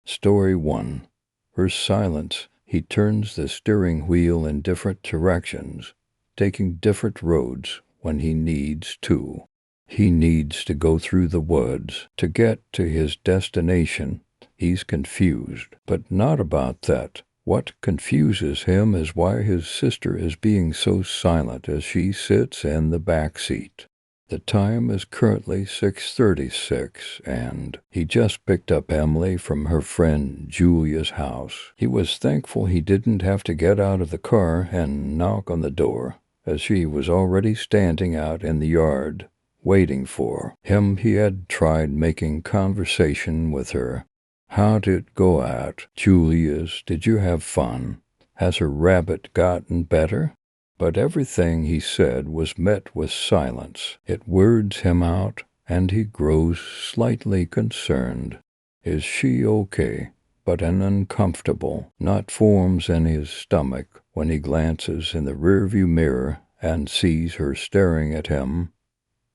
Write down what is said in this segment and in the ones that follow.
Story 1. Her silence. He turns the steering wheel in different directions, taking different roads when he needs to. He needs to go through the woods to get to his destination. He's confused, but not about that. What confuses him is why his sister is being so silent as she sits in the back seat. The time is currently 6:36, and he just picked up Emily from her friend Julia's house. He was thankful he didn't have to get out of the car and knock on the door, as she was already standing out in the yard, waiting for him. He had tried making conversation with her. How did it go at Julia's? Did you have fun? Has her rabbit gotten better? But everything he said was met with silence. It weirds him out, and he grows slightly concerned. Is she okay? But an uncomfortable knot forms in his stomach when he glances in the rearview mirror and sees her staring at him,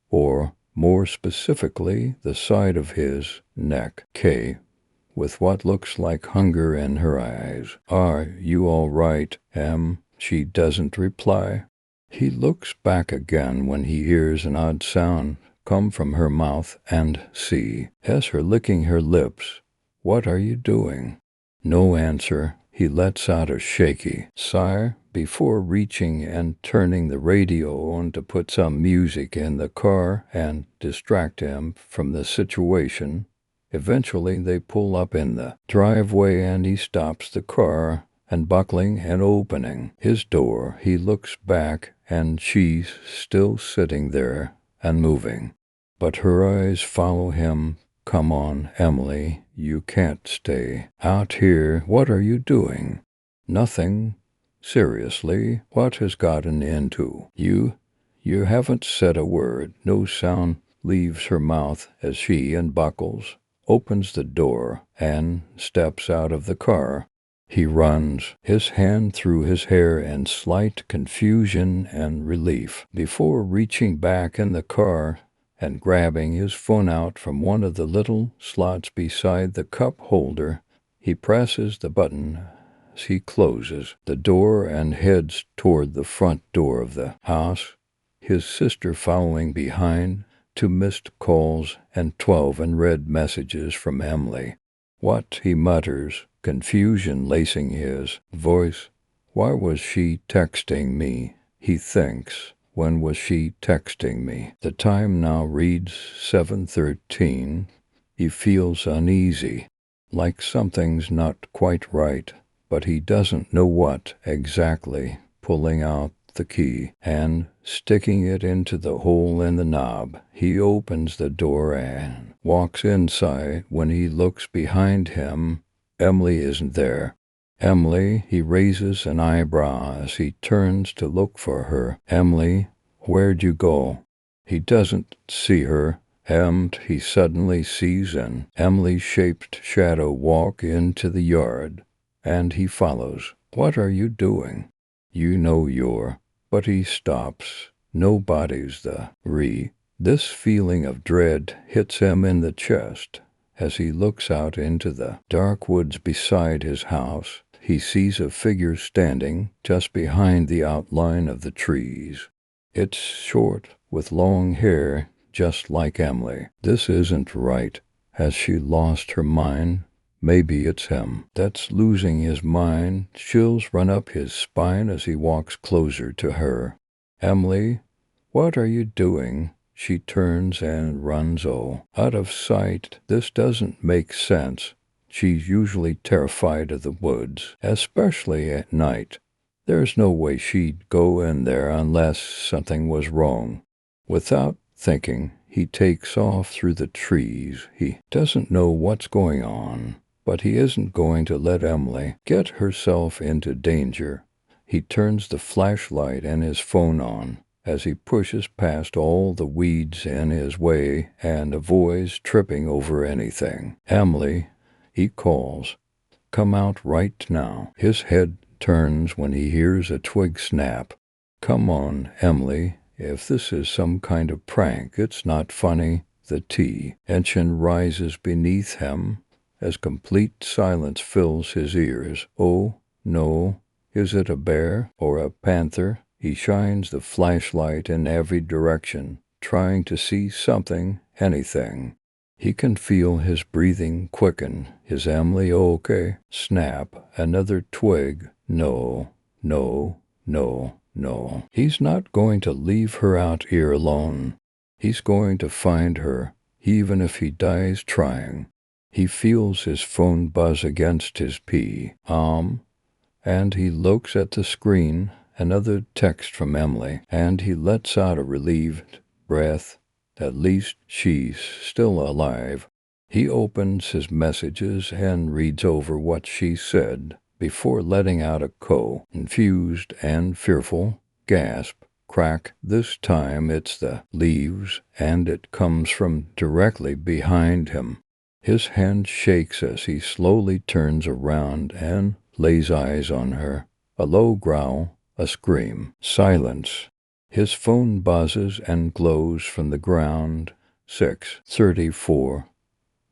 or, more specifically, the side of his neck, with what looks like hunger in her eyes. Are you all right, Em? She doesn't reply. He looks back again when he hears an odd sound come from her mouth and sees her licking her lips. What are you doing? No answer. He lets out a shaky sigh before reaching and turning the radio on to put some music in the car and distract him from the situation. Eventually they pull up in the driveway and he stops the car, and buckling and opening his door, he looks back and she's still sitting there and moving. But her eyes follow him. Come on, Emily, you can't stay out here. What are you doing? Nothing. Seriously, what has gotten into you? You haven't said a word. No sound leaves her mouth as she unbuckles, opens the door, and steps out of the car. He runs his hand through his hair in slight confusion and relief before reaching back in the car and grabbing his phone out from one of the little slots beside the cup holder. He presses the button as he closes the door and heads toward the front door of the house, his sister following behind, 2 missed calls and 12 unread messages from Emily. What, he mutters, confusion lacing his voice. Why was she texting me? He thinks. When was she texting me? The time now reads 7:13. He feels uneasy, like something's not quite right, but he doesn't know what exactly. Pulling out the key and sticking it into the hole in the knob, he opens the door and walks inside. When he looks behind him, Emily isn't there. Emily, he raises an eyebrow as he turns to look for her. Emily, where'd you go? He doesn't see her, and he suddenly sees an Emily-shaped shadow walk into the yard, and he follows. What are you doing? You know you're. But he stops. Nobody's This feeling of dread hits him in the chest. As he looks out into the dark woods beside his house, he sees a figure standing just behind the outline of the trees. It's short, with long hair, just like Emily. This isn't right. Has she lost her mind? Maybe it's him that's losing his mind. Chills run up his spine as he walks closer to her. Emily, what are you doing? She turns and runs out of sight. This doesn't make sense. She's usually terrified of the woods, especially at night. There's no way she'd go in there unless something was wrong. Without thinking, he takes off through the trees. He doesn't know what's going on, but he isn't going to let Emily get herself into danger. He turns the flashlight and his phone on as he pushes past all the weeds in his way and avoids tripping over anything. Emily, he calls, come out right now. His head turns when he hears a twig snap. Come on, Emily. If this is some kind of prank, it's not funny. The tension rises beneath him as complete silence fills his ears. Oh, no. Is it a bear or a panther? He shines the flashlight in every direction, trying to see something, anything. He can feel his breathing quicken, his amlioke snap, another twig. No, no, no, no. He's not going to leave her out here alone. He's going to find her, even if he dies trying. He feels his phone buzz against his and he looks at the screen, another text from Emily, and he lets out a relieved breath. At least she's still alive. He opens his messages and reads over what she said before letting out a confused and fearful gasp. Crack. This time it's the leaves, and it comes from directly behind him. His hand shakes as he slowly turns around and lays eyes on her. A low growl, a scream, silence. His phone buzzes and glows from the ground. 6:34.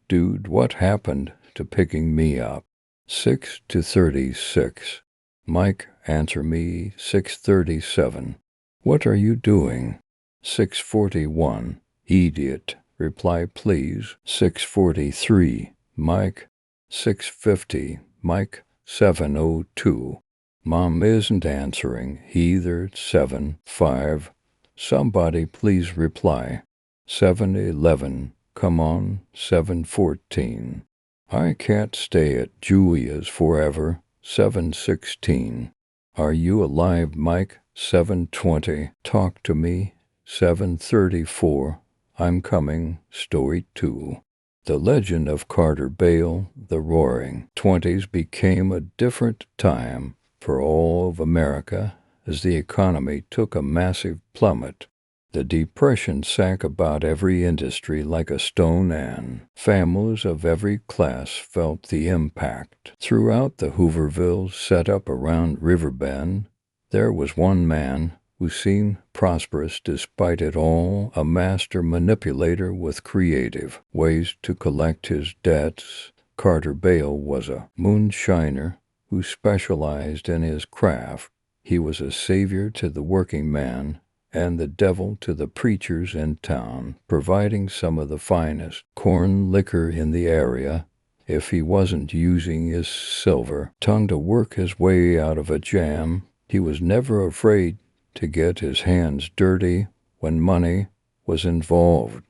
Dude, what happened to picking me up? 6:36. Mike, answer me. 6:37. What are you doing? 6:41. Idiot. Reply please. 6:43. Mike. 6:50. Mike. 7:02. Mom isn't answering either. 7:05. Somebody please reply. 7:11. Come on. 7:14. I can't stay at Julia's forever. 7:16. Are you alive, Mike? 7:20. Talk to me. 7:34. I'm coming. Story 2. The legend of Carter Bale, the Roaring '20s, became a different time for all of America as the economy took a massive plummet. The Depression sank about every industry like a stone, and families of every class felt the impact. Throughout the Hoovervilles set up around Riverbend, there was one man who seemed prosperous despite it all, a master manipulator with creative ways to collect his debts. Carter Bale was a moonshiner who specialized in his craft. He was a savior to the working man and the devil to the preachers in town, providing some of the finest corn liquor in the area. If he wasn't using his silver tongue to work his way out of a jam, he was never afraid to get his hands dirty when money was involved.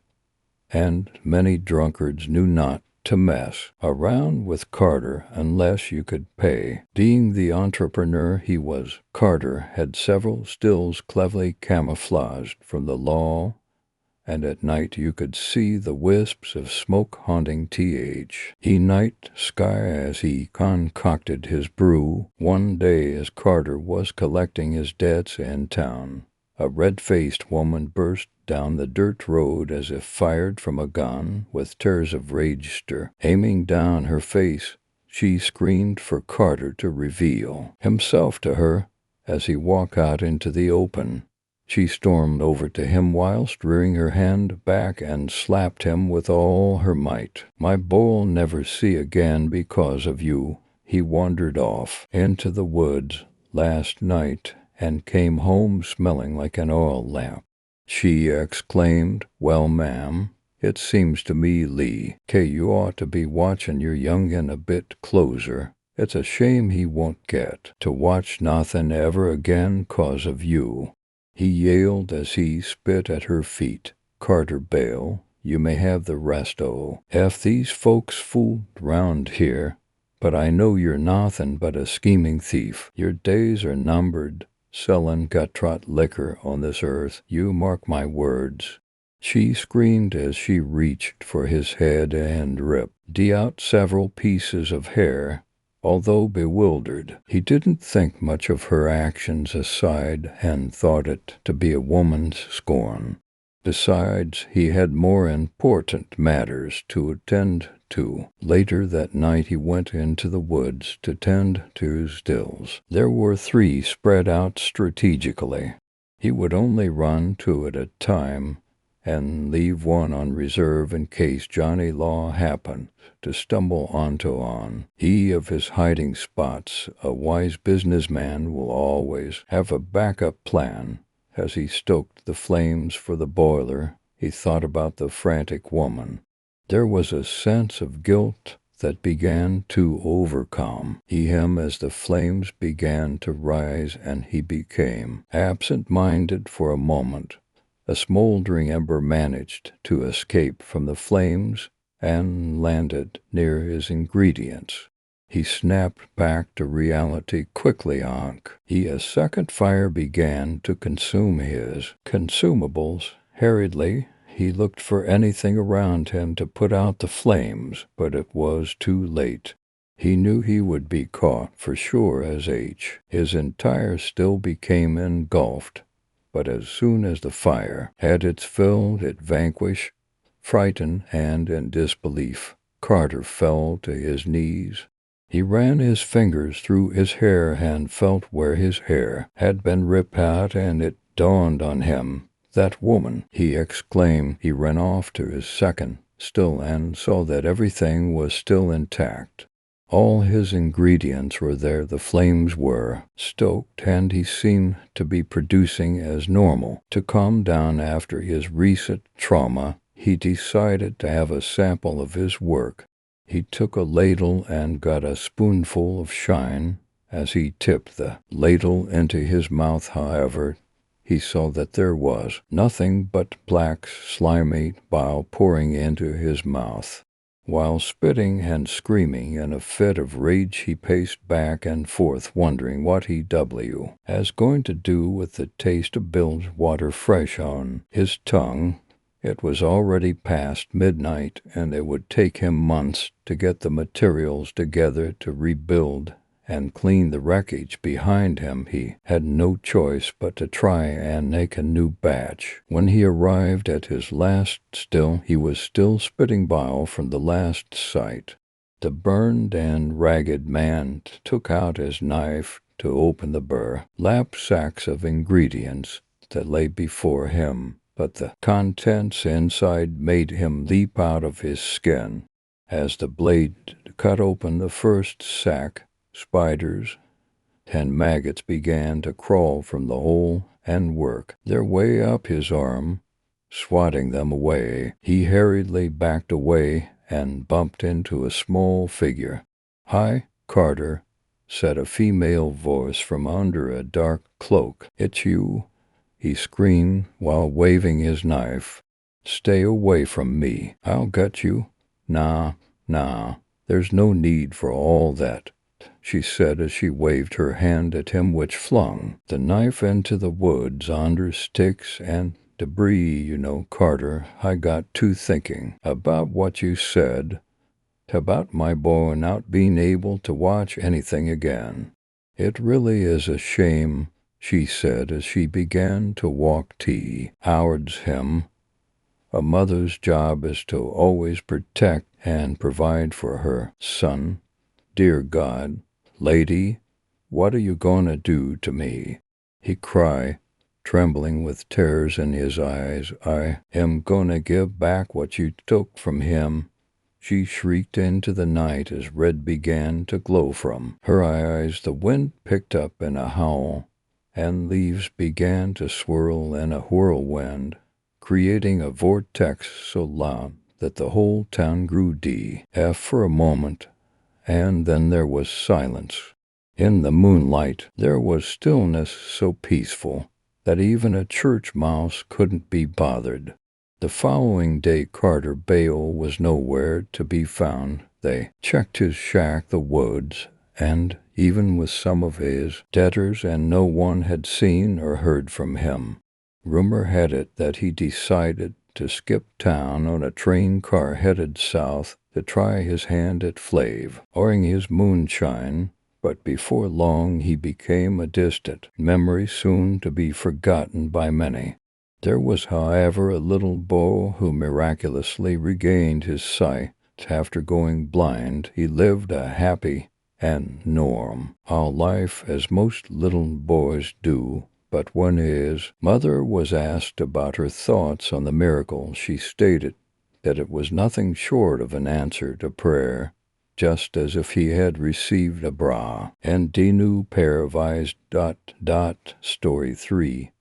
And many drunkards knew not to mess around with Carter unless you could pay. Being the entrepreneur he was, Carter had several stills cleverly camouflaged from the law, and at night you could see the wisps of smoke haunting the night sky as he concocted his brew. One day as Carter was collecting his debts in town, a red-faced woman burst down the dirt road as if fired from a gun, with tears of rage aiming down her face. She screamed for Carter to reveal himself to her as he walked out into the open. She stormed over to him whilst rearing her hand back and slapped him with all her might. My boy'll never see again because of you. He wandered off into the woods last night and came home smelling like an oil lamp. She exclaimed, well, ma'am, it seems to me, Lee, you ought to be watching your young'un a bit closer. It's a shame he won't get to watch nothing ever again 'cause of you. He yelled as he spit at her feet. Carter Bale, you may have the rest if these folks fooled round here, but I know you're nothing but a scheming thief. Your days are numbered, selling gut-trot liquor on this earth, you mark my words. She screamed as she reached for his head and ripped out several pieces of hair. Although bewildered, he didn't think much of her actions aside and thought it to be a woman's scorn. Besides, he had more important matters to attend to. Later that night he went into the woods to tend to his stills. There were 3 spread out strategically. He would only run 2 at a time, and leave one on reserve in case Johnny Law happened to stumble onto on he of his hiding spots. A wise businessman will always have a backup plan. As he stoked the flames for the boiler, he thought about the frantic woman. There was a sense of guilt that began to overcome him as the flames began to rise, and he became absent-minded for a moment. A smoldering ember managed to escape from the flames and landed near his ingredients. He snapped back to reality quickly. A second fire began to consume his consumables. Hurriedly, he looked for anything around him to put out the flames, but it was too late. He knew he would be caught for sure as his entire still became engulfed. But as soon as the fire had its fill, it vanquished. Frightened and in disbelief, Carter fell to his knees. He ran his fingers through his hair and felt where his hair had been ripped out, and it dawned on him. That woman, he exclaimed. He ran off to his second still and saw that everything was still intact. All his ingredients were there, the flames were stoked, and he seemed to be producing as normal. To calm down after his recent trauma, he decided to have a sample of his work. He took a ladle and got a spoonful of shine. As he tipped the ladle into his mouth, however, he saw that there was nothing but black, slimy bile pouring into his mouth. While spitting and screaming in a fit of rage, he paced back and forth, wondering what he was going to do with the taste of bilge water fresh on his tongue. It was already past midnight, and it would take him months to get the materials together to rebuild and clean the wreckage behind him. He had no choice but to try and make a new batch. When he arrived at his last still, he was still spitting bile from the last sight. The burned and ragged man took out his knife to open the burlap sacks of ingredients that lay before him, but the contents inside made him leap out of his skin. As the blade cut open the first sack, spiders and maggots began to crawl from the hole and work their way up his arm, swatting them away. He hurriedly backed away and bumped into a small figure. "Hi, Carter," said a female voice from under a dark cloak. "It's you," he screamed while waving his knife. "Stay away from me. I'll get you." Nah, there's no need for all that," she said as she waved her hand at him, which flung the knife into the woods under sticks and debris. "You know, Carter, I got to thinking about what you said about my boy not being able to watch anything again. It really is a shame," she said as she began to walk towards him. "A mother's job is to always protect and provide for her son. Dear God, lady, what are you going to do to me?" he cried, trembling with tears in his eyes. "I am going to give back what you took from him," she shrieked into the night as red began to glow from her eyes. The wind picked up in a howl, and leaves began to swirl in a whirlwind, creating a vortex so loud that the whole town grew deaf for a moment, and then there was silence. In the moonlight, there was stillness so peaceful that even a church mouse couldn't be bothered. The following day, Carter Bale was nowhere to be found. They checked his shack, the woods, and even with some of his debtors, and no one had seen or heard from him. Rumor had it that he decided to skip town on a train car headed south to try his hand at flavoring his moonshine, but before long he became a distant memory, soon to be forgotten by many. There was, however, a little boy who miraculously regained his sight after going blind. He lived a happy and normal life, as most little boys do, But when his mother was asked about her thoughts on the miracle, she stated that it was nothing short of an answer to prayer, just as if he had received a bra. And Dinu pair of eyes. Story 3.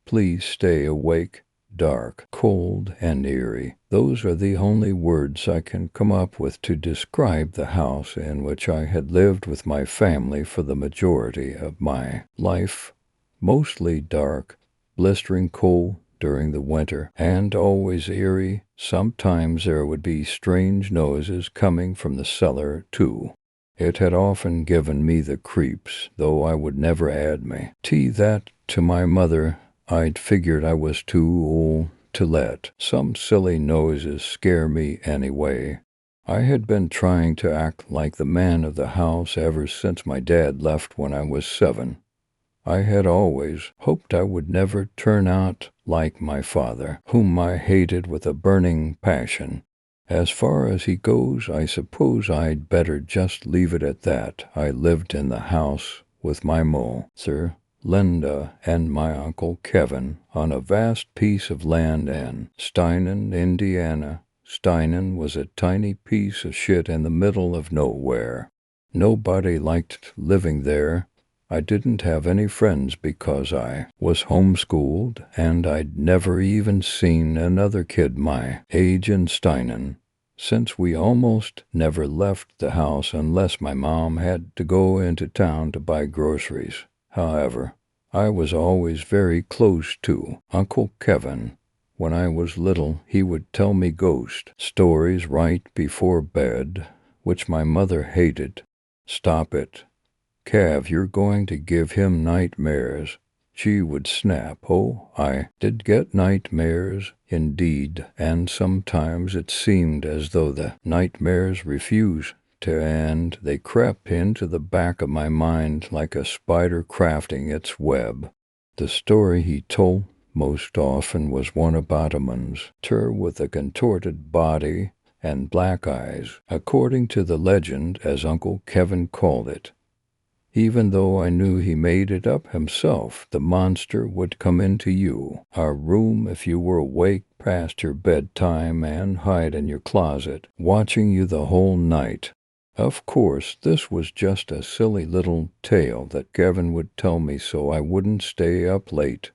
Please stay awake. Dark, cold, and eerie. Those are the only words I can come up with to describe the house in which I had lived with my family for the majority of my life. Mostly dark, blistering cold during the winter, and always eerie. Sometimes there would be strange noises coming from the cellar, too. It had often given me the creeps, though I would never add that to my mother. I'd figured I was too old to let some silly noises scare me anyway. I had been trying to act like the man of the house ever since my dad left when I was 7. I had always hoped I would never turn out like my father, whom I hated with a burning passion. As far as he goes, I suppose I'd better just leave it at that. I lived in the house with my mother, Linda, and my Uncle Kevin on a vast piece of land in Steinen, Indiana. Steinen was a tiny piece of shit in the middle of nowhere. Nobody liked living there. I didn't have any friends because I was homeschooled, and I'd never even seen another kid my age in Steinen, since we almost never left the house unless my mom had to go into town to buy groceries. However, I was always very close to Uncle Kevin. When I was little, he would tell me ghost stories right before bed, which my mother hated. "Stop it, Cav, you're going to give him nightmares," she would snap. Oh, I did get nightmares, indeed, and sometimes it seemed as though the nightmares refused to end. They crept into the back of my mind like a spider crafting its web. The story he told most often was one about a monster with a contorted body and black eyes, according to the legend, as Uncle Kevin called it. Even though I knew he made it up himself, the monster would come into our room if you were awake past your bedtime and hide in your closet, watching you the whole night. Of course, this was just a silly little tale that Kevin would tell me so I wouldn't stay up late.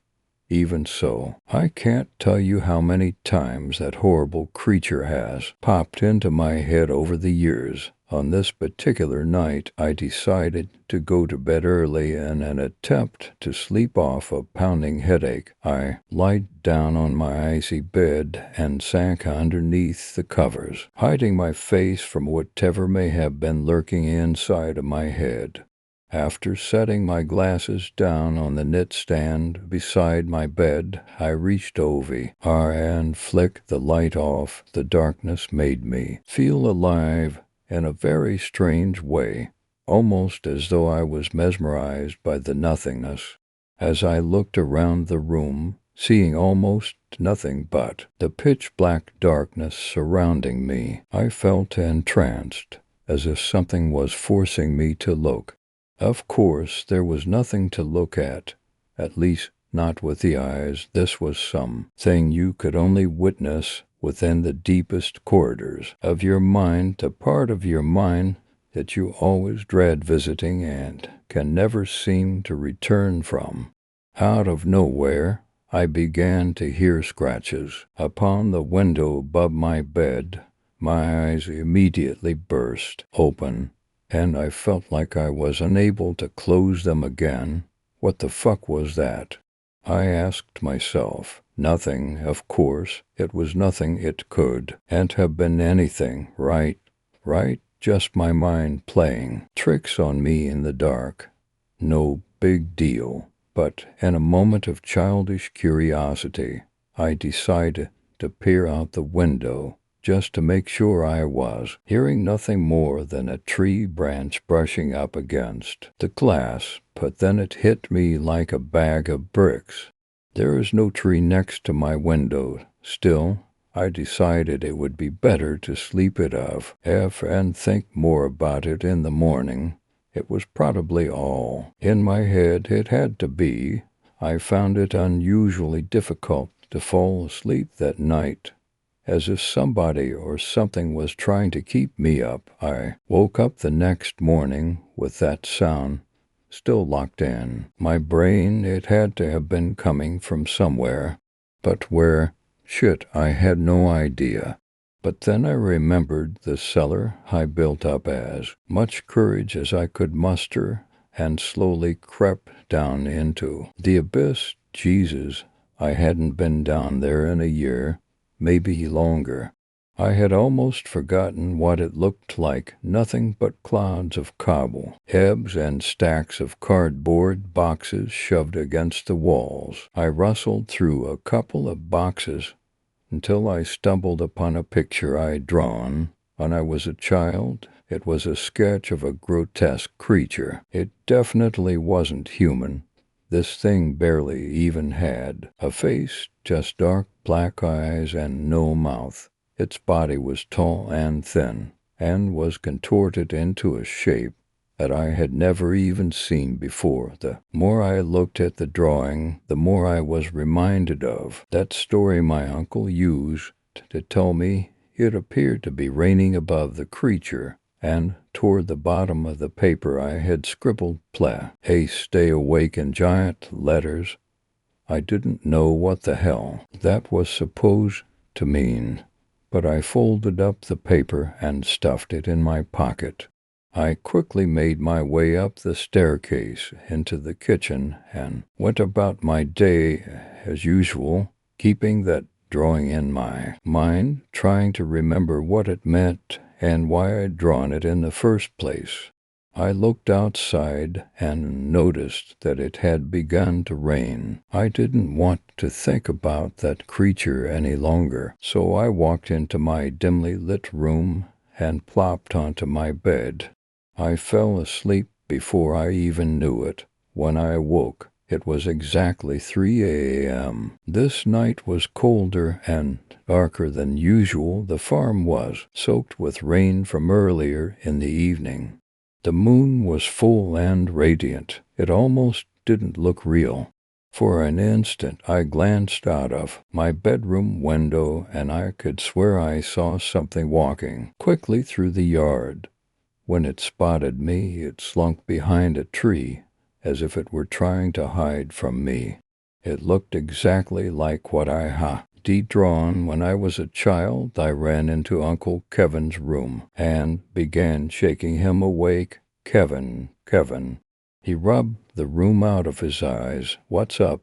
Even so, I can't tell you how many times that horrible creature has popped into my head over the years. On this particular night, I decided to go to bed early in an attempt to sleep off a pounding headache. I lied down on my icy bed and sank underneath the covers, hiding my face from whatever may have been lurking inside of my head. After setting my glasses down on the knit stand beside my bed, I reached over and flicked the light off. The darkness made me feel alive in a very strange way, almost as though I was mesmerized by the nothingness. As I looked around the room, seeing almost nothing but the pitch-black darkness surrounding me, I felt entranced, as if something was forcing me to look. Of course, there was nothing to look at least not with the eyes. This was something you could only witness within the deepest corridors of your mind, the part of your mind that you always dread visiting and can never seem to return from. Out of nowhere, I began to hear scratches upon the window above my bed. My eyes immediately burst open, and I felt like I was unable to close them again. What the fuck was that? I asked myself. Nothing, of course. It was nothing. It could and have been anything, right? Just my mind playing tricks on me in the dark. No big deal. But in a moment of childish curiosity, I decided to peer out the window, just to make sure I was hearing nothing more than a tree branch brushing up against the glass. But then it hit me like a bag of bricks. There is no tree next to my window. Still, I decided it would be better to sleep it off and think more about it in the morning. It was probably all in my head. It had to be. I found it unusually difficult to fall asleep that night, as if somebody or something was trying to keep me up. I woke up the next morning with that sound still locked in. My brain, it had to have been coming from somewhere, but where? Shit, I had no idea. But then I remembered the cellar I built up as much courage as I could muster and slowly crept down into the abyss. Jesus, I hadn't been down there in a year, maybe longer. I had almost forgotten what it looked like, nothing but clouds of cobble, ebbs and stacks of cardboard boxes shoved against the walls. I rustled through a couple of boxes until I stumbled upon a picture I'd drawn when I was a child. It was a sketch of a grotesque creature. It definitely wasn't human. This thing barely even had a face, just dark black eyes and no mouth. Its body was tall and thin, and was contorted into a shape that I had never even seen before. The more I looked at the drawing, the more I was reminded of that story my uncle used to tell me. It appeared to be raining above the creature, and toward the bottom of the paper I had scribbled Haste, stay awake in giant letters. I didn't know what the hell that was supposed to mean, but I folded up the paper and stuffed it in my pocket. I quickly made my way up the staircase into the kitchen and went about my day as usual, keeping that drawing in my mind, trying to remember what it meant and why I'd drawn it in the first place. I looked outside and noticed that it had begun to rain. I didn't want to think about that creature any longer, so I walked into my dimly lit room and plopped onto my bed. I fell asleep before I even knew it. When I awoke, it was exactly 3 a.m. This night was colder and darker than usual. The farm was soaked with rain from earlier in the evening. The moon was full and radiant. It almost didn't look real. For an instant I glanced out of my bedroom window and I could swear I saw something walking quickly through the yard. When it spotted me, it slunk behind a tree, as if it were trying to hide from me. It looked exactly like what I had drawn when I was a child. I ran into Uncle Kevin's room and began shaking him awake. Kevin. He rubbed the room out of his eyes. What's up,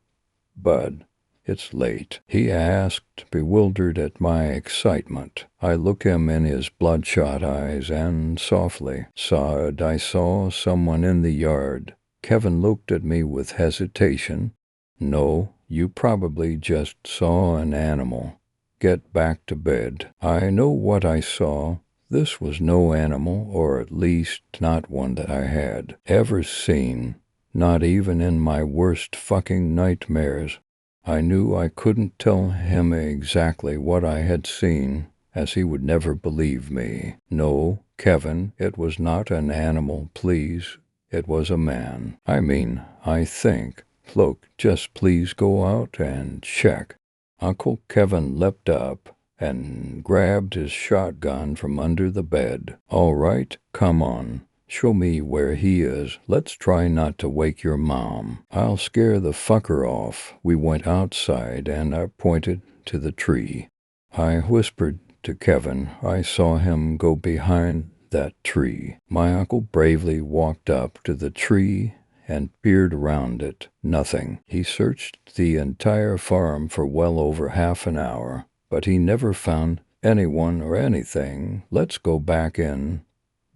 bud? It's late, he asked, bewildered at my excitement. I looked him in his bloodshot eyes and softly said I saw someone in the yard. Kevin looked at me with hesitation. No, you probably just saw an animal. Get back to bed. I know what I saw. This was no animal, or at least not one that I had ever seen, not even in my worst fucking nightmares. I knew I couldn't tell him exactly what I had seen, as he would never believe me. No, Kevin, it was not an animal, please. It was a man. I think. Look, just please go out and check. Uncle Kevin leapt up and grabbed his shotgun from under the bed. All right, come on. Show me where he is. Let's try not to wake your mom. I'll scare the fucker off. We went outside and I pointed to the tree. I whispered to Kevin. I saw him go behind that tree. My uncle bravely walked up to the tree and peered around it. Nothing. He searched the entire farm for well over half an hour, but he never found anyone or anything. Let's go back in,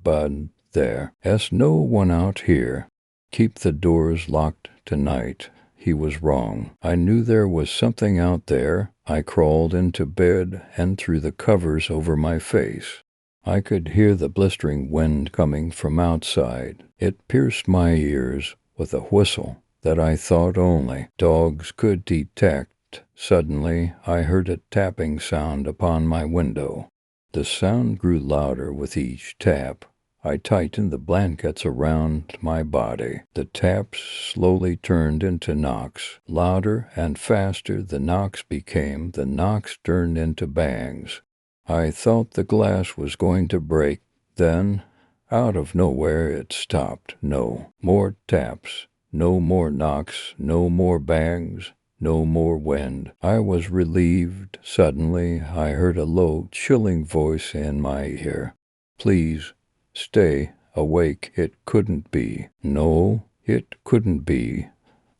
bud. There's no one out here. Keep the doors locked tonight. He was wrong. I knew there was something out there. I crawled into bed and threw the covers over my face. I could hear the blistering wind coming from outside. It pierced my ears with a whistle that I thought only dogs could detect. Suddenly, I heard a tapping sound upon my window. The sound grew louder with each tap. I tightened the blankets around my body. The taps slowly turned into knocks. Louder and faster the knocks became. The knocks turned into bangs. I thought the glass was going to break. Then, out of nowhere, it stopped. No more taps. No more knocks. No more bangs. No more wind. I was relieved. Suddenly, I heard a low, chilling voice in my ear. Please, stay awake. It couldn't be. No, it couldn't be.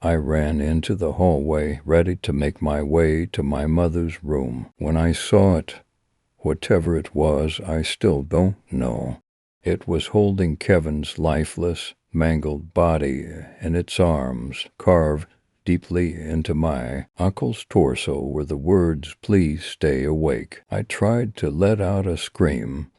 I ran into the hallway, ready to make my way to my mother's room. When I saw it, whatever it was, I still don't know. It was holding Kevin's lifeless, mangled body in its arms, carved deeply into my uncle's torso were the words, "Please stay awake." I tried to let out a scream,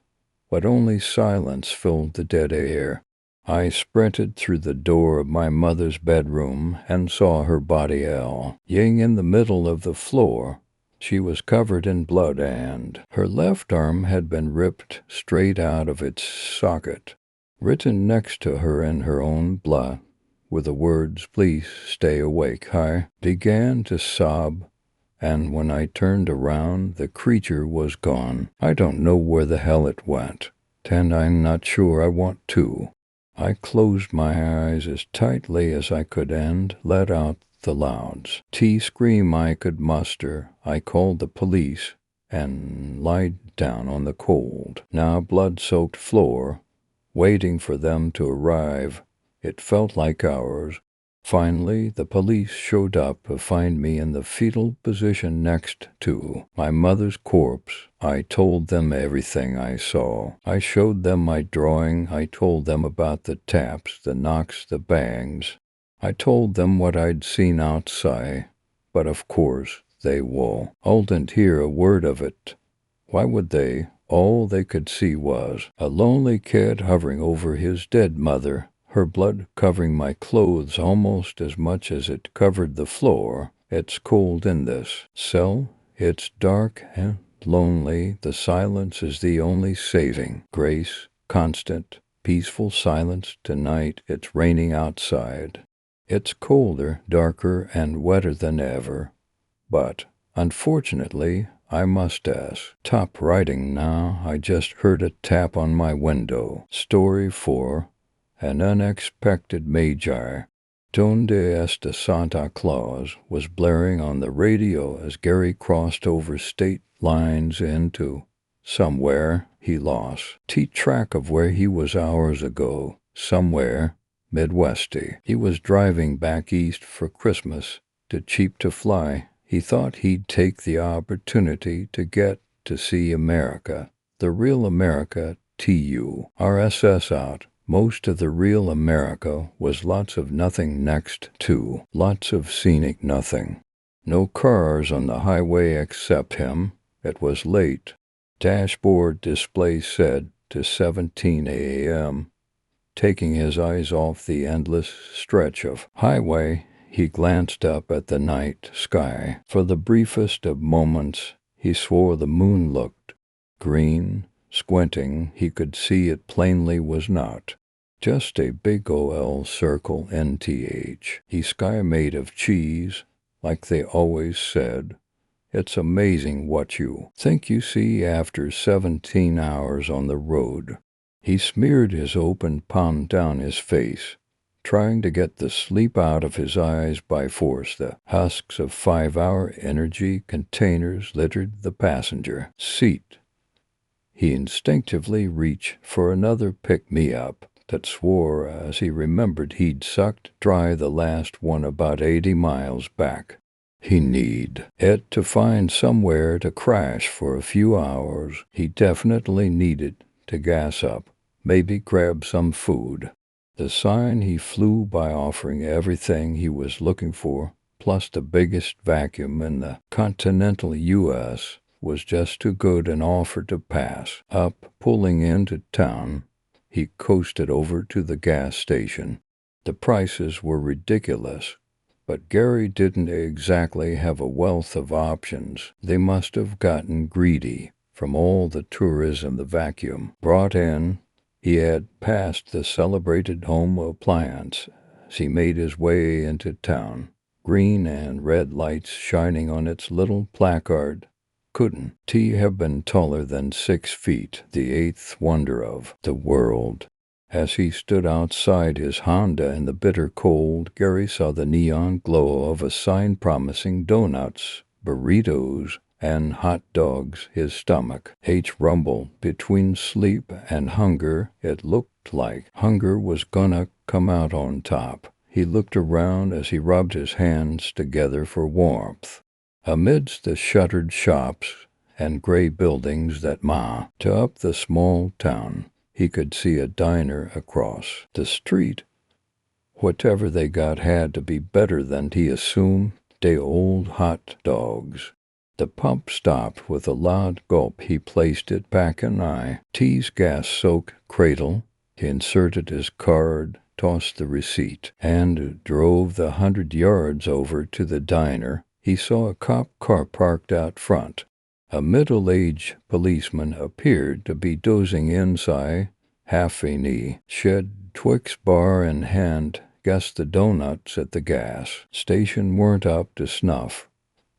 but only silence filled the dead air. I sprinted through the door of my mother's bedroom and saw her body lying in the middle of the floor. She was covered in blood and her left arm had been ripped straight out of its socket. Written next to her in her own blood were the words, "Please stay awake." I began to sob, and when I turned around, the creature was gone. I don't know where the hell it went, and I'm not sure I want to. I closed my eyes as tightly as I could and let out the loudest scream I could muster. I called the police and lied down on the cold, now blood-soaked floor, waiting for them to arrive. It felt like hours. Finally, the police showed up to find me in the fetal position next to my mother's corpse. I told them everything I saw. I showed them my drawing. I told them about the taps, the knocks, the bangs. I told them what I'd seen outside, but of course they wouldn't hear a word of it. Why would they? All they could see was a lonely kid hovering over his dead mother, her blood covering my clothes almost as much as it covered the floor. It's cold in this cell. It's dark and lonely. The silence is the only saving grace. Constant, peaceful silence. Tonight it's raining outside. It's colder, darker, and wetter than ever. But, unfortunately, I must stop writing now. I just heard a tap on my window. Story 4. An Unexpected Magi. Donde Esta Santa Claus was blaring on the radio as Gary crossed over state lines into somewhere he lost track of where he was hours ago. Somewhere Midwesty. He was driving back east for Christmas, too cheap to fly. He thought he'd take the opportunity to get to see America, the real America, RSS out. Most of the real America was lots of nothing next to lots of scenic nothing. No cars on the highway except him. It was late. Dashboard display said to 17 a.m. Taking his eyes off the endless stretch of highway, he glanced up at the night sky. For the briefest of moments, he swore the moon looked green. Squinting, he could see it plainly was not. Just a big OL circle NTH. The sky made of cheese, like they always said. It's amazing what you think you see after 17 hours on the road. He smeared his open palm down his face, trying to get the sleep out of his eyes by force. The husks of 5-hour energy containers littered the passenger seat. He instinctively reached for another pick-me-up that swore as he remembered he'd sucked dry the last one about 80 miles back. He needed it to find somewhere to crash for a few hours. He definitely needed to gas up, maybe grab some food. The sign he flew by offering everything he was looking for, plus the biggest vacuum in the continental U.S., was just too good an offer to pass up. Pulling into town, he coasted over to the gas station. The prices were ridiculous, but Gary didn't exactly have a wealth of options. They must have gotten greedy from all the tourism the vacuum brought in. He had passed the celebrated home appliance as he made his way into town, green and red lights shining on its little placard. Couldn't T have been taller than 6 feet, the eighth wonder of the world? As he stood outside his Honda in the bitter cold, Gary saw the neon glow of a sign promising donuts, burritos, and hot dogs. His stomach rumbled between sleep and hunger. It looked like hunger was gonna come out on top. He looked around as he rubbed his hands together for warmth. Amidst the shuttered shops and gray buildings that up the small town, he could see a diner across the street. Whatever they got had to be better than he assumed. De old hot dogs. The pump stopped with a loud gulp. He placed it back in T's gas-soaked cradle. He inserted his card, tossed the receipt, and drove the 100 yards over to the diner. He saw a cop car parked out front. A middle-aged policeman appeared to be dozing inside, half-a-knee, shed Twix bar in hand. Guessed the donuts at the gas station weren't up to snuff,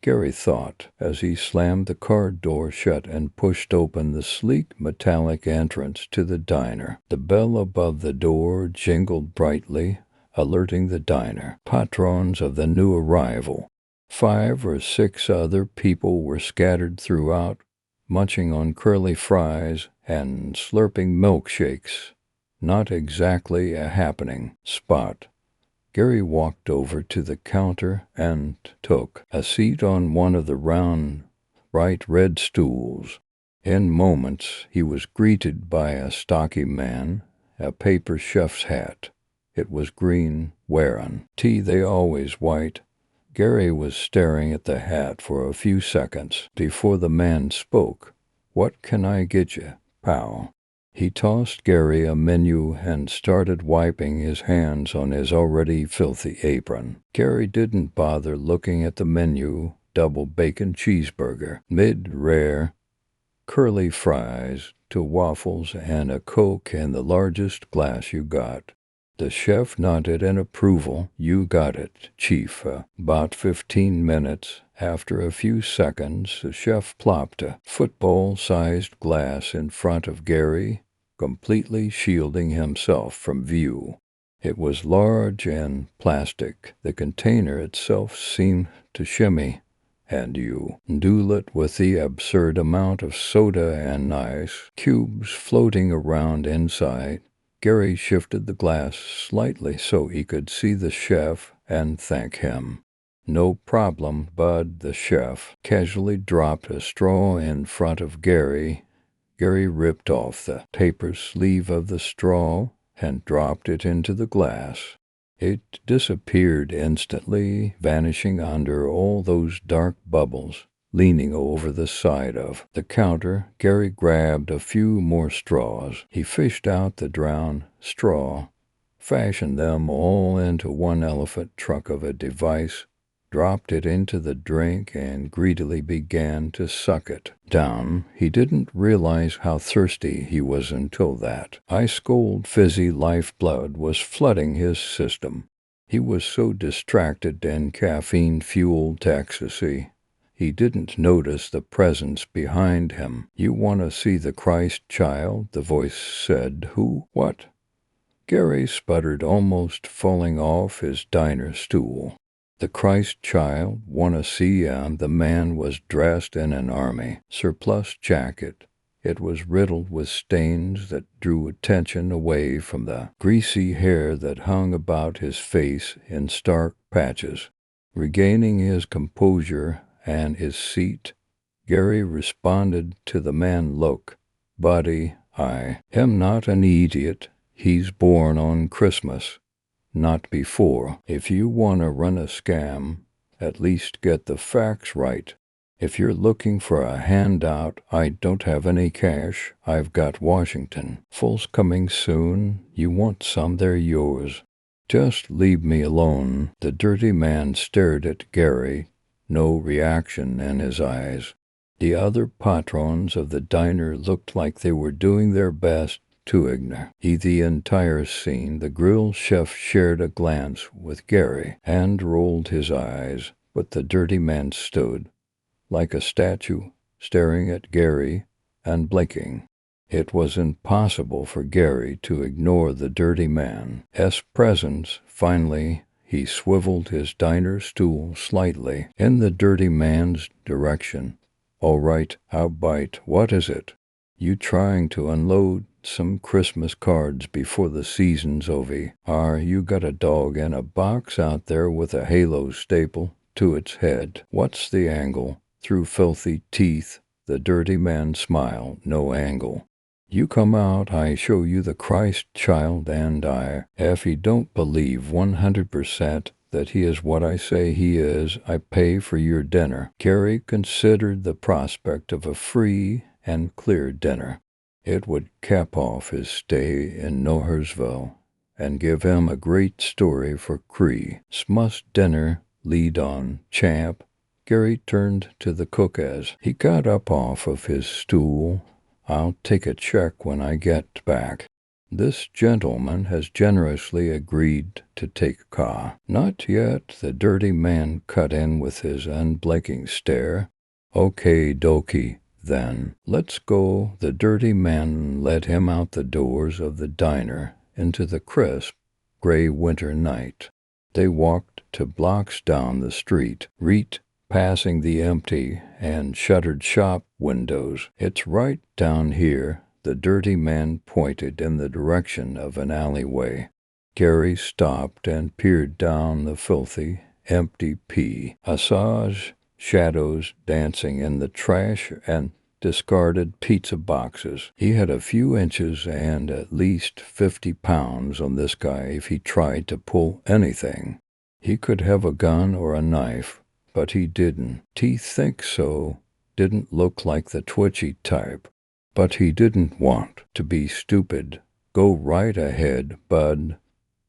Gary thought, as he slammed the car door shut and pushed open the sleek metallic entrance to the diner. The bell above the door jingled brightly, alerting the diner patrons of the new arrival. 5 or 6 other people were scattered throughout, munching on curly fries and slurping milkshakes. Not exactly a happening spot. Gary walked over to the counter and took a seat on one of the round, bright red stools. In moments, he was greeted by a stocky man, a paper chef's hat. It was green, wearing they always white. Gary was staring at the hat for a few seconds before the man spoke. "What can I get you, pal?" He tossed Gary a menu and started wiping his hands on his already filthy apron. Gary didn't bother looking at the menu. Double bacon cheeseburger, mid-rare, curly fries, 2 waffles, and a Coke in the largest glass you got. The chef nodded in approval. "You got it, Chief." About 15 minutes. After a few seconds, the chef plopped a football-sized glass in front of Gary, completely shielding himself from view. It was large and plastic. The container itself seemed to shimmy, and you duel it with the absurd amount of soda and ice cubes floating around inside. Gary shifted the glass slightly so he could see the chef and thank him. "No problem, bud." The chef casually dropped a straw in front of Gary. Gary ripped off the paper sleeve of the straw and dropped it into the glass. It disappeared instantly, vanishing under all those dark bubbles. Leaning over the side of the counter, Gary grabbed a few more straws. He fished out the drowned straw, fashioned them all into one elephant trunk of a device, dropped it into the drink, and greedily began to suck it down. He didn't realize how thirsty he was until that ice-cold, fizzy lifeblood was flooding his system. He was so distracted in caffeine-fueled ecstasy, he didn't notice the presence behind him. "You want to see the Christ child?" the voice said. "Who? What?" Gary sputtered, almost falling off his diner stool. "The Christ child, want to see him." The man was dressed in an army surplus jacket. It was riddled with stains that drew attention away from the greasy hair that hung about his face in stark patches. Regaining his composure and his seat, Gary responded to the man's look. "Buddy, I am not an idiot. He's born on Christmas, not before. If you want to run a scam, at least get the facts right. If you're looking for a handout, I don't have any cash. I've got Washington fulls coming soon. You want some, they're yours. Just leave me alone." The dirty man stared at Gary, no reaction in his eyes. The other patrons of the diner looked like they were doing their best to ignore the entire scene. The grill chef shared a glance with Gary and rolled his eyes, but the dirty man stood like a statue, staring at Gary and blinking. It was impossible for Gary to ignore the dirty man's presence. Finally, he swiveled his diner stool slightly in the dirty man's direction. "All right, I'll bite. What is it? You trying to unload some Christmas cards before the season's over? Are you got a dog in a box out there with a halo staple to its head? What's the angle?" Through filthy teeth, the dirty man smiled. "No angle. You come out, I show you the Christ child, and if he don't believe 100% that he is what I say he is, I pay for your dinner." Gary considered the prospect of a free and clear dinner. It would cap off his stay in Nohersville and give him a great story for Christmas dinner. Lead on, champ. Gary turned to the cook as he got up off of his stool. "I'll take a check when I get back. This gentleman has generously agreed to take ca." "Not yet," the dirty man cut in with his unblinking stare. "Okay, dokie, then. Let's go." The dirty man led him out the doors of the diner into the crisp, gray winter night. They walked 2 blocks down the street, passing the empty and shuttered shop windows. "It's right down here." The dirty man pointed in the direction of an alleyway. Gary stopped and peered down the filthy, empty passage, shadows dancing in the trash and discarded pizza boxes. He had a few inches and at least 50 pounds on this guy if he tried to pull anything. He could have a gun or a knife, but he didn't. He think so. Didn't look like the twitchy type. But he didn't want to be stupid. "Go right ahead, bud.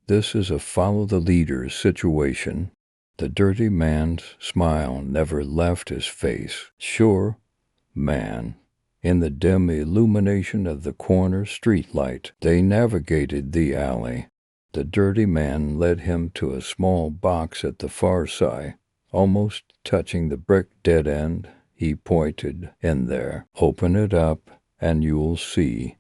This is a follow-the-leader situation." The dirty man's smile never left his face. "Sure, man." In the dim illumination of the corner streetlight, they navigated the alley. The dirty man led him to a small box at the far side. Almost touching the brick dead end, he pointed. "In there. Open it up, and you'll see."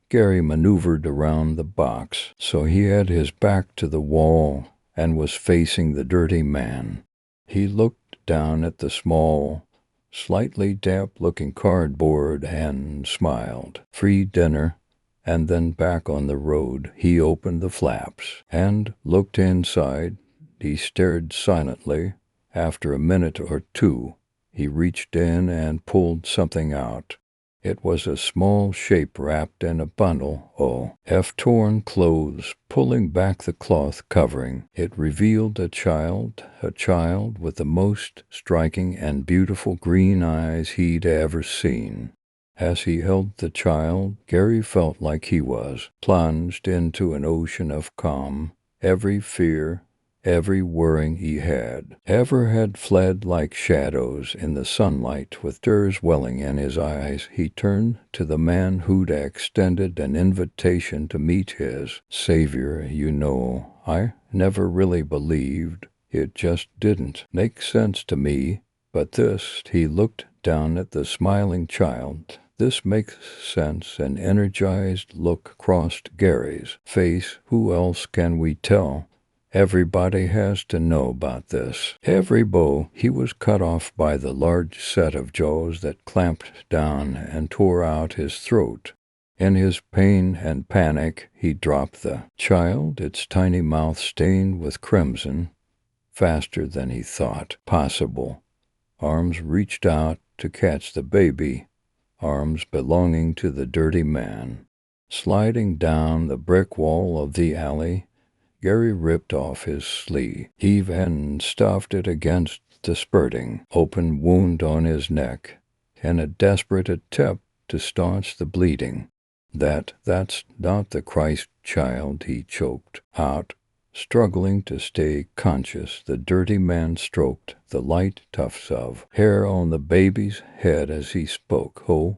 Gary maneuvered around the box, so he had his back to the wall and was facing the dirty man. He looked down at the small, slightly damp-looking cardboard and smiled. "Free dinner." And then back on the road, he opened the flaps and looked inside. He stared silently. After a minute or two, he reached in and pulled something out. It was a small shape wrapped in a bundle of torn clothes. Pulling back the cloth covering, it revealed a child with the most striking and beautiful green eyes he'd ever seen. As he held the child, Gary felt like he was plunged into an ocean of calm. Every fear, every worry he had ever had fled like shadows in the sunlight. With tears welling in his eyes, he turned to the man who'd extended an invitation to meet his savior. "You know, I never really believed. It just didn't make sense to me. But this," he looked down at the smiling child, "this makes sense." An energized look crossed Gary's face. "Who else can we tell? Everybody has to know about this." He was cut off by the large set of jaws that clamped down and tore out his throat. In his pain and panic, he dropped the child, its tiny mouth stained with crimson, faster than he thought possible. Arms reached out to catch the baby, arms belonging to the dirty man. Sliding down the brick wall of the alley, Gary ripped off his sleeve and stuffed it against the spurting, open wound on his neck in a desperate attempt to staunch the bleeding. That's not the Christ child," he choked out, struggling to stay conscious. The dirty man stroked the light tufts of hair on the baby's head as he spoke. "Oh,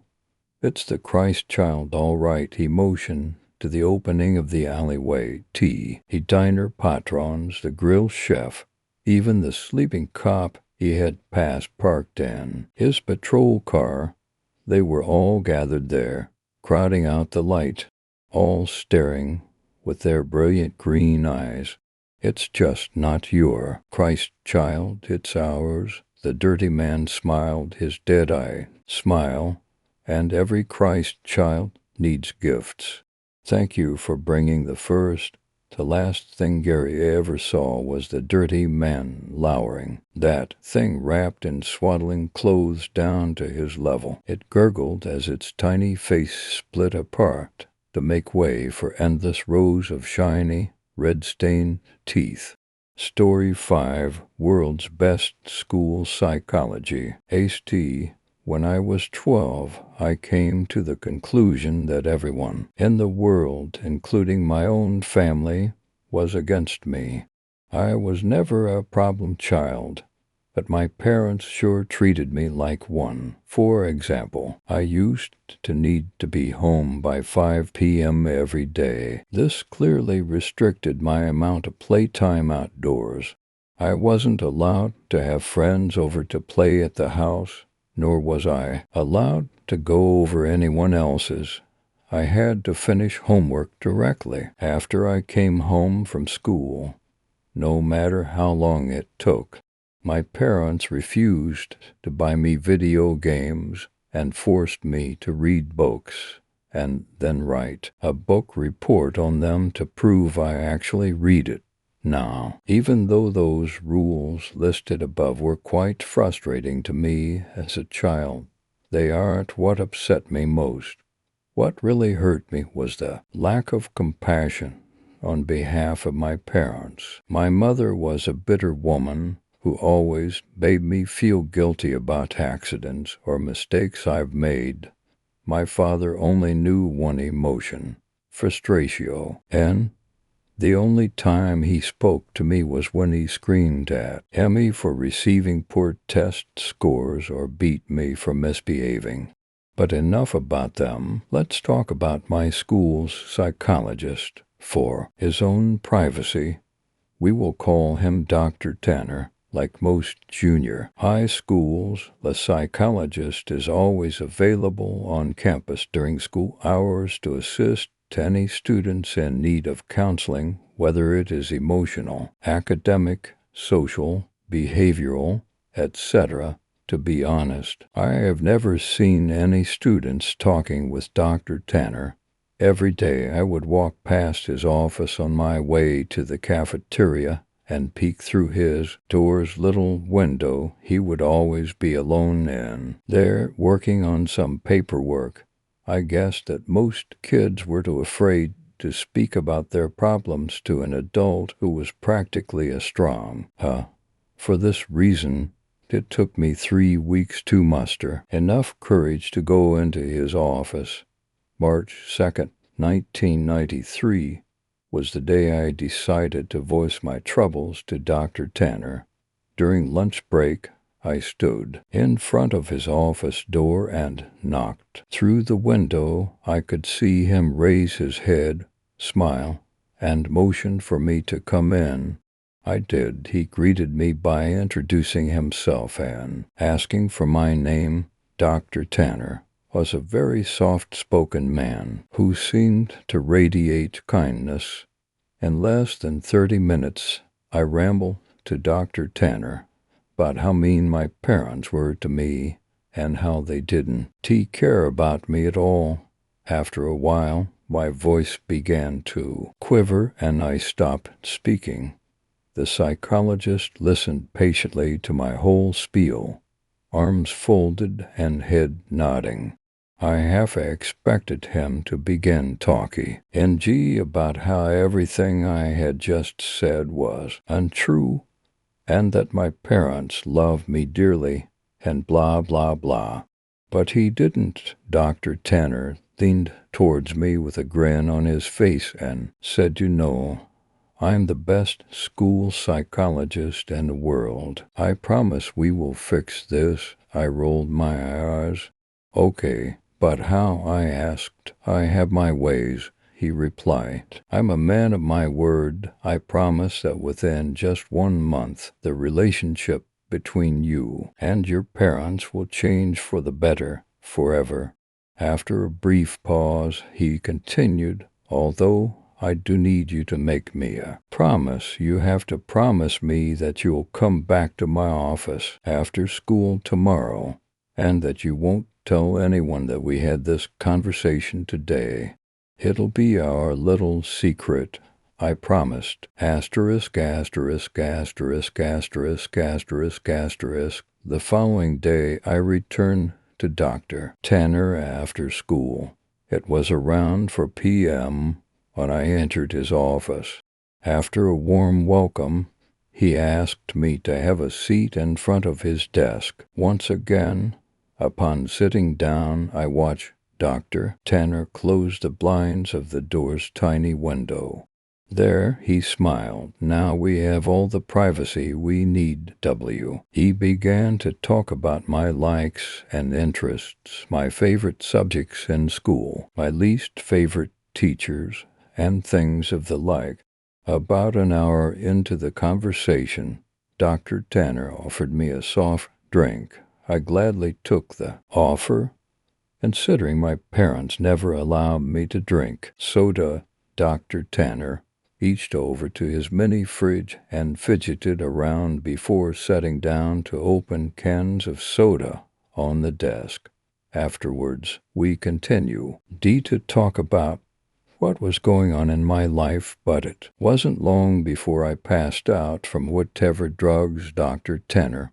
it's the Christ child, all right." He motioned to the opening of the alleyway, the diner patrons, the grill chef, even the sleeping cop he had passed parked in his patrol car. They were all gathered there, crowding out the light, all staring with their brilliant green eyes. It's just not your Christ child, it's ours. The dirty man smiled his dead-eye smile, and every Christ child needs gifts. Thank you for bringing the first. The last thing Gary ever saw was the dirty man lowering, that thing wrapped in swaddling clothes down to his level. It gurgled as its tiny face split apart to make way for endless rows of shiny, red-stained teeth. Story 5, World's Best School Psychology. Ace-T. When I was 12, I came to the conclusion that everyone in the world, including my own family, was against me. I was never a problem child, but my parents sure treated me like one. For example, I used to need to be home by 5 p.m. every day. This clearly restricted my amount of playtime outdoors. I wasn't allowed to have friends over to play at the house, nor was I allowed to go over anyone else's. I had to finish homework directly after I came home from school, no matter how long it took. My parents refused to buy me video games and forced me to read books and then write a book report on them to prove I actually read it. Now, even though those rules listed above were quite frustrating to me as a child, they aren't what upset me most. What really hurt me was the lack of compassion on behalf of my parents. My mother was a bitter woman who always made me feel guilty about accidents or mistakes I've made. My father only knew one emotion, frustratio, and the only time he spoke to me was when he screamed at me for receiving poor test scores or beat me for misbehaving. But enough about them. Let's talk about my school's psychologist. For his own privacy, we will call him Dr. Tanner. Like most junior high schools, the psychologist is always available on campus during school hours to assist any students in need of counseling, whether it is emotional, academic, social, behavioral, etc. To be honest, I have never seen any students talking with Dr. Tanner. Every day I would walk past his office on my way to the cafeteria and peek through his door's little window he would always be alone in, there working on some paperwork. I guessed that most kids were too afraid to speak about their problems to an adult who was practically as strong. For this reason, it took me 3 weeks to muster enough courage to go into his office. March 2nd, 1993 was the day I decided to voice my troubles to Dr. Tanner. During lunch break, I stood in front of his office door and knocked. Through the window, I could see him raise his head, smile, and motion for me to come in. I did. He greeted me by introducing himself and asking for my name. Dr. Tanner was a very soft-spoken man who seemed to radiate kindness. In less than 30 minutes, I rambled to Dr. Tanner about how mean my parents were to me and how they didn't care about me at all. After a while, my voice began to quiver and I stopped speaking. The psychologist listened patiently to my whole spiel, arms folded and head nodding. I half expected him to begin talking about how everything I had just said was untrue and that my parents loved me dearly and blah, blah, blah. But he didn't. Dr. Tanner leaned towards me with a grin on his face and said, "You know, I'm the best school psychologist in the world. I promise we will fix this." I rolled my eyes. "Okay, but how?" I asked. "I have my ways. he replied. I'm a man of my word. I promise that within just 1 month, the relationship between you and your parents will change for the better forever. After a brief pause, he continued, although I do need you to make me a promise. You have to promise me that you'll come back to my office after school tomorrow and that you won't tell anyone that we had this conversation today. It'll be our little secret, I promised. Asterisk, asterisk, asterisk, asterisk, asterisk, asterisk. The following day, I returned to Dr. Tanner after school. It was around 4 p.m. when I entered his office. After a warm welcome, he asked me to have a seat in front of his desk. Once again, upon sitting down, I watched Dr. Tanner close the blinds of the door's tiny window. There, he smiled. Now we have all the privacy we need, W. He began to talk about my likes and interests, my favorite subjects in school, my least favorite teachers, and things of the like. About an hour into the conversation, Dr. Tanner offered me a soft drink. I gladly took the offer, considering my parents never allowed me to drink soda. Dr. Tanner reached over to his mini fridge and fidgeted around before setting down to open cans of soda on the desk. Afterwards, we continue to talk about what was going on in my life, but it wasn't long before I passed out from whatever drugs Dr. Tanner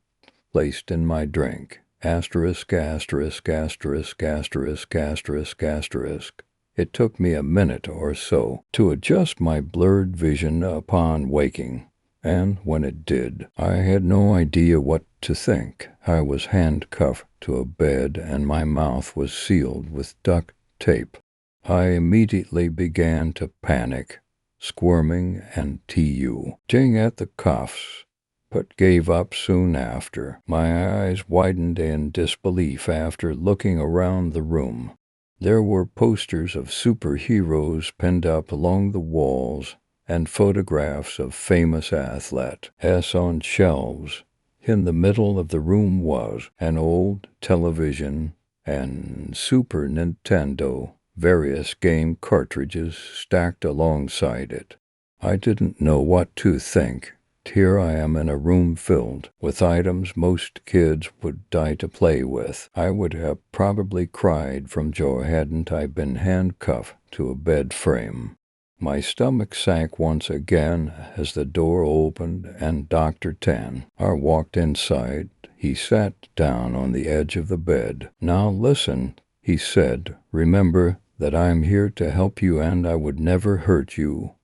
placed in my drink. Asterisk, asterisk, asterisk, asterisk, asterisk, asterisk. It took me a minute or so to adjust my blurred vision upon waking, and when it did, I had no idea what to think. I was handcuffed to a bed and my mouth was sealed with duct tape. I immediately began to panic, squirming and tugging at the cuffs, but gave up soon after. My eyes widened in disbelief after looking around the room. There were posters of superheroes pinned up along the walls and photographs of famous athletes on shelves. In the middle of the room was an old television and Super Nintendo, various game cartridges stacked alongside it. I didn't know what to think. Here I am in a room filled with items most kids would die to play with. I would have probably cried from joy hadn't I been handcuffed to a bed frame. My stomach sank once again as the door opened and Dr. Tanner walked inside. He sat down on the edge of the bed. Now listen, he said. Remember that I'm here to help you and I would never hurt you.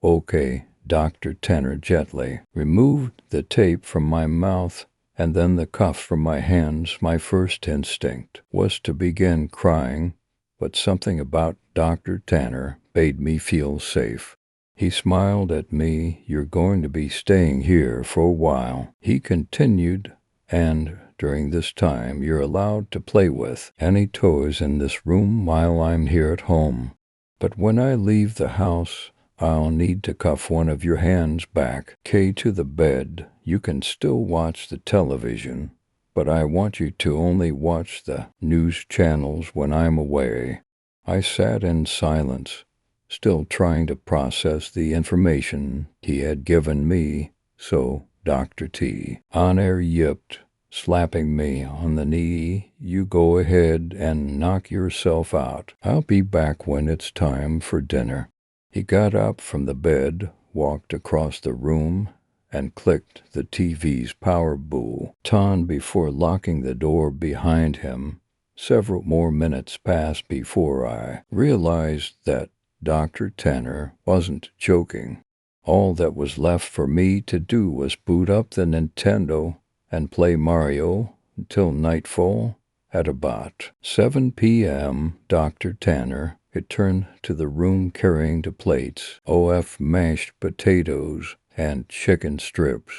Okay. Dr. Tanner gently removed the tape from my mouth and then the cuff from my hands. My first instinct was to begin crying, but something about Dr. Tanner made me feel safe. He smiled at me. You're going to be staying here for a while, he continued, and during this time you're allowed to play with any toys in this room while I'm here at home. But when I leave the house, I'll need to cuff one of your hands back, to the bed. You can still watch the television, but I want you to only watch the news channels when I'm away. I sat in silence, still trying to process the information he had given me, so Dr. Tanner yipped, slapping me on the knee. You go ahead and knock yourself out. I'll be back when it's time for dinner. He got up from the bed, walked across the room, and clicked the TV's power button before locking the door behind him. Several more minutes passed before I realized that Dr. Tanner wasn't joking. All that was left for me to do was boot up the Nintendo and play Mario until nightfall. At about 7 p.m., Dr. Tanner returned to the room carrying the plates of mashed potatoes and chicken strips.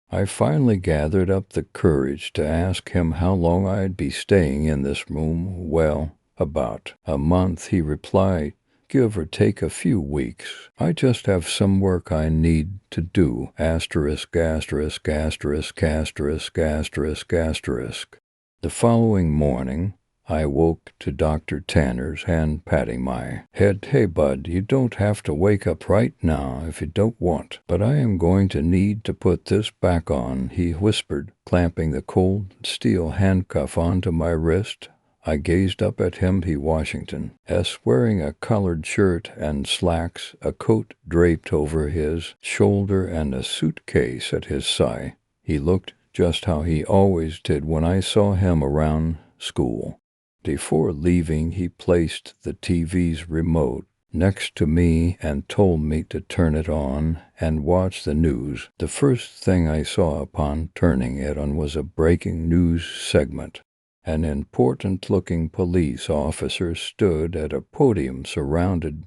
I finally gathered up the courage to ask him how long I'd be staying in this room. Well, about a month, he replied. give or take a few weeks. I just have some work I need to do. Asterisk, asterisk, asterisk, asterisk, asterisk, asterisk. The following morning, I woke to Dr. Tanner's hand patting my head. "Hey, bud, you don't have to wake up right now if you don't want, but I am going to need to put this back on," he whispered, clamping the cold steel handcuff onto my wrist. I gazed up at him. Washington S. wearing a collared shirt and slacks, a coat draped over his shoulder, and a suitcase at his side. He looked just how he always did when I saw him around school. Before leaving, he placed the TV's remote next to me and told me to turn it on and watch the news. The first thing I saw upon turning it on was a breaking news segment. An important-looking police officer stood at a podium surrounded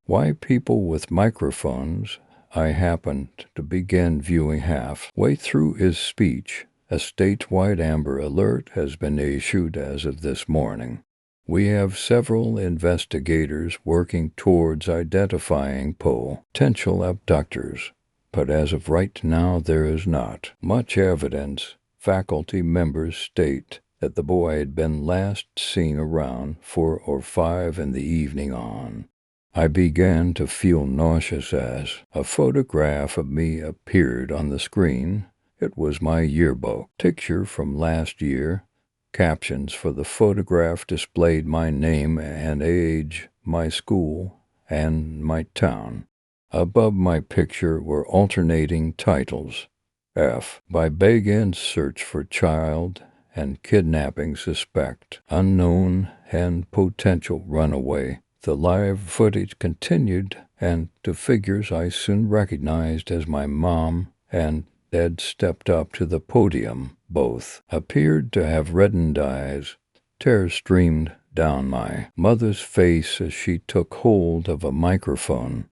by people with microphones. I happened to begin viewing halfway through his speech. A statewide Amber Alert has been issued as of this morning. We have several investigators working towards identifying potential abductors, but as of right now there is not much evidence. Faculty members state that the boy had been last seen around 4 or 5 in the evening on. I began to feel nauseous as a photograph of me appeared on the screen. It was my yearbook picture from last year. Captions for the photograph displayed my name and age, my school, and my town. Above my picture were alternating titles: F. By Begin Search for Child and Kidnapping Suspect, Unknown and Potential Runaway. The live footage continued, and to figures I soon recognized as my mom and Dad stepped up to the podium. Both appeared to have reddened eyes. Tears streamed down my mother's face as she took hold of a microphone.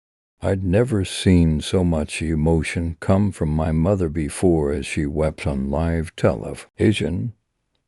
I'd never seen so much emotion come from my mother before as she wept on live television,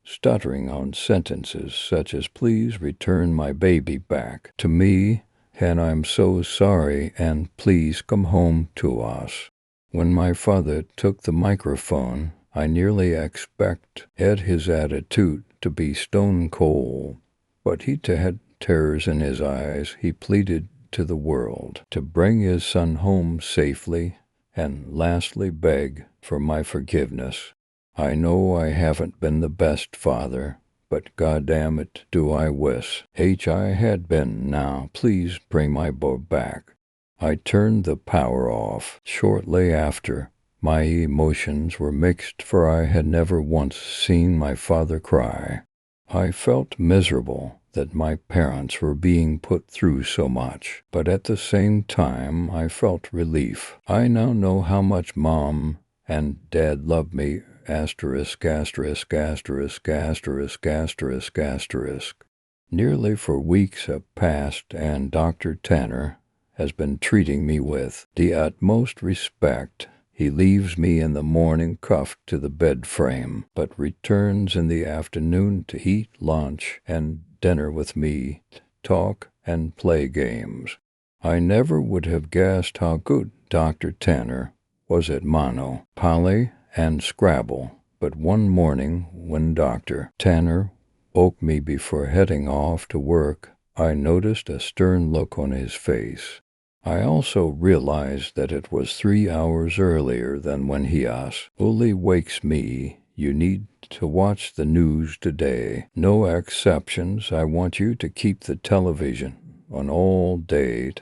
stuttering on sentences such as, "Please return my baby back to me," and "I'm so sorry," and "Please come home to us." When my father took the microphone, I nearly expected his attitude to be stone cold, but he had tears in his eyes. He pleaded to the world to bring his son home safely, and lastly begged for my forgiveness. I know I haven't been the best father, but goddamn it, do I wish I had been. Now, please bring my boy back. I turned the power off. Shortly after, my emotions were mixed, for I had never once seen my father cry. I felt miserable that my parents were being put through so much, but at the same time I felt relief. I now know how much Mom and Dad loved me. Asterisk, asterisk, asterisk, asterisk, asterisk, asterisk. Nearly 4 weeks have passed, and Dr. Tanner has been treating me with the utmost respect. He leaves me in the morning cuffed to the bed frame, but returns in the afternoon to eat lunch and dinner with me, talk and play games. I never would have guessed how good Dr. Tanner was at Monopoly and Scrabble, but one morning when Dr. Tanner woke me before heading off to work, I noticed a stern look on his face. I also realized that it was 3 hours earlier than when he asked, "Uli wakes me, you need to watch the news today. No exceptions. I want you to keep the television on all day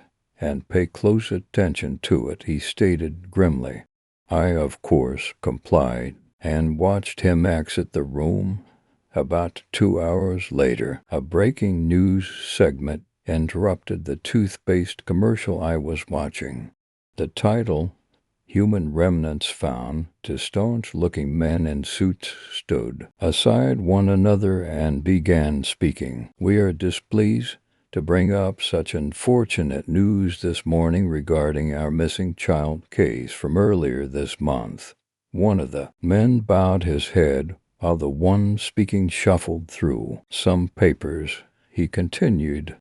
and pay close attention to it," he stated grimly. I, of course, complied and watched him exit the room. About 2 hours later, a breaking news segment interrupted the toothpaste commercial I was watching. The title, "Human Remnants Found," two staunch-looking men in suits stood aside one another and began speaking. "We are displeased to bring up such unfortunate news this morning regarding our missing child case from earlier this month." One of the men bowed his head while the one speaking shuffled through some papers. He continued,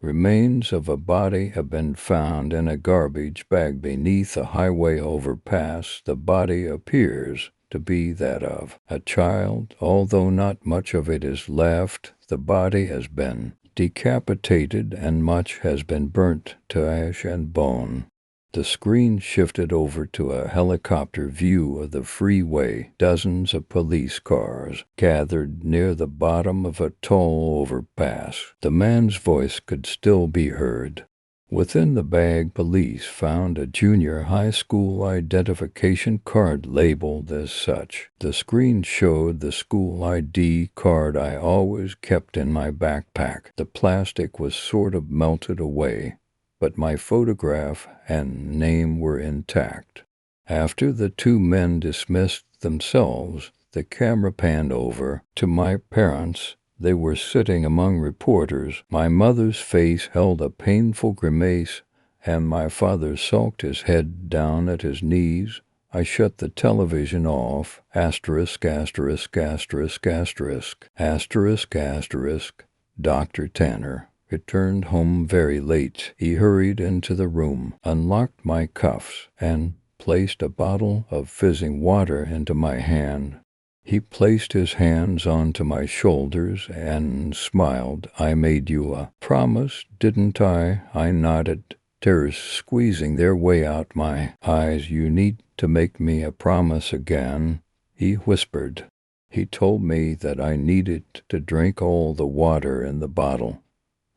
Remains of a body have been found in a garbage bag beneath a highway overpass. The body appears to be that of a child, although not much of it is left. The body has been decapitated and much has been burnt to ash and bone. The screen shifted over to a helicopter view of the freeway. Dozens of police cars gathered near the bottom of a tall overpass. The man's voice could still be heard. Within the bag, police found a junior high school identification card labeled as such. The screen showed the school ID card I always kept in my backpack. The plastic was sort of melted away, but my photograph and name were intact. After the two men dismissed themselves, the camera panned over to my parents. They were sitting among reporters. My mother's face held a painful grimace, and my father sulked his head down at his knees. I shut the television off. Asterisk, asterisk, asterisk, asterisk, asterisk, asterisk. Dr. Tanner returned home very late. He hurried into the room, unlocked my cuffs, and placed a bottle of fizzing water into my hand. He placed his hands onto my shoulders and smiled. "I made you a promise, didn't I?" I nodded, tears squeezing their way out my eyes. "You need to make me a promise again," he whispered. He told me that I needed to drink all the water in the bottle.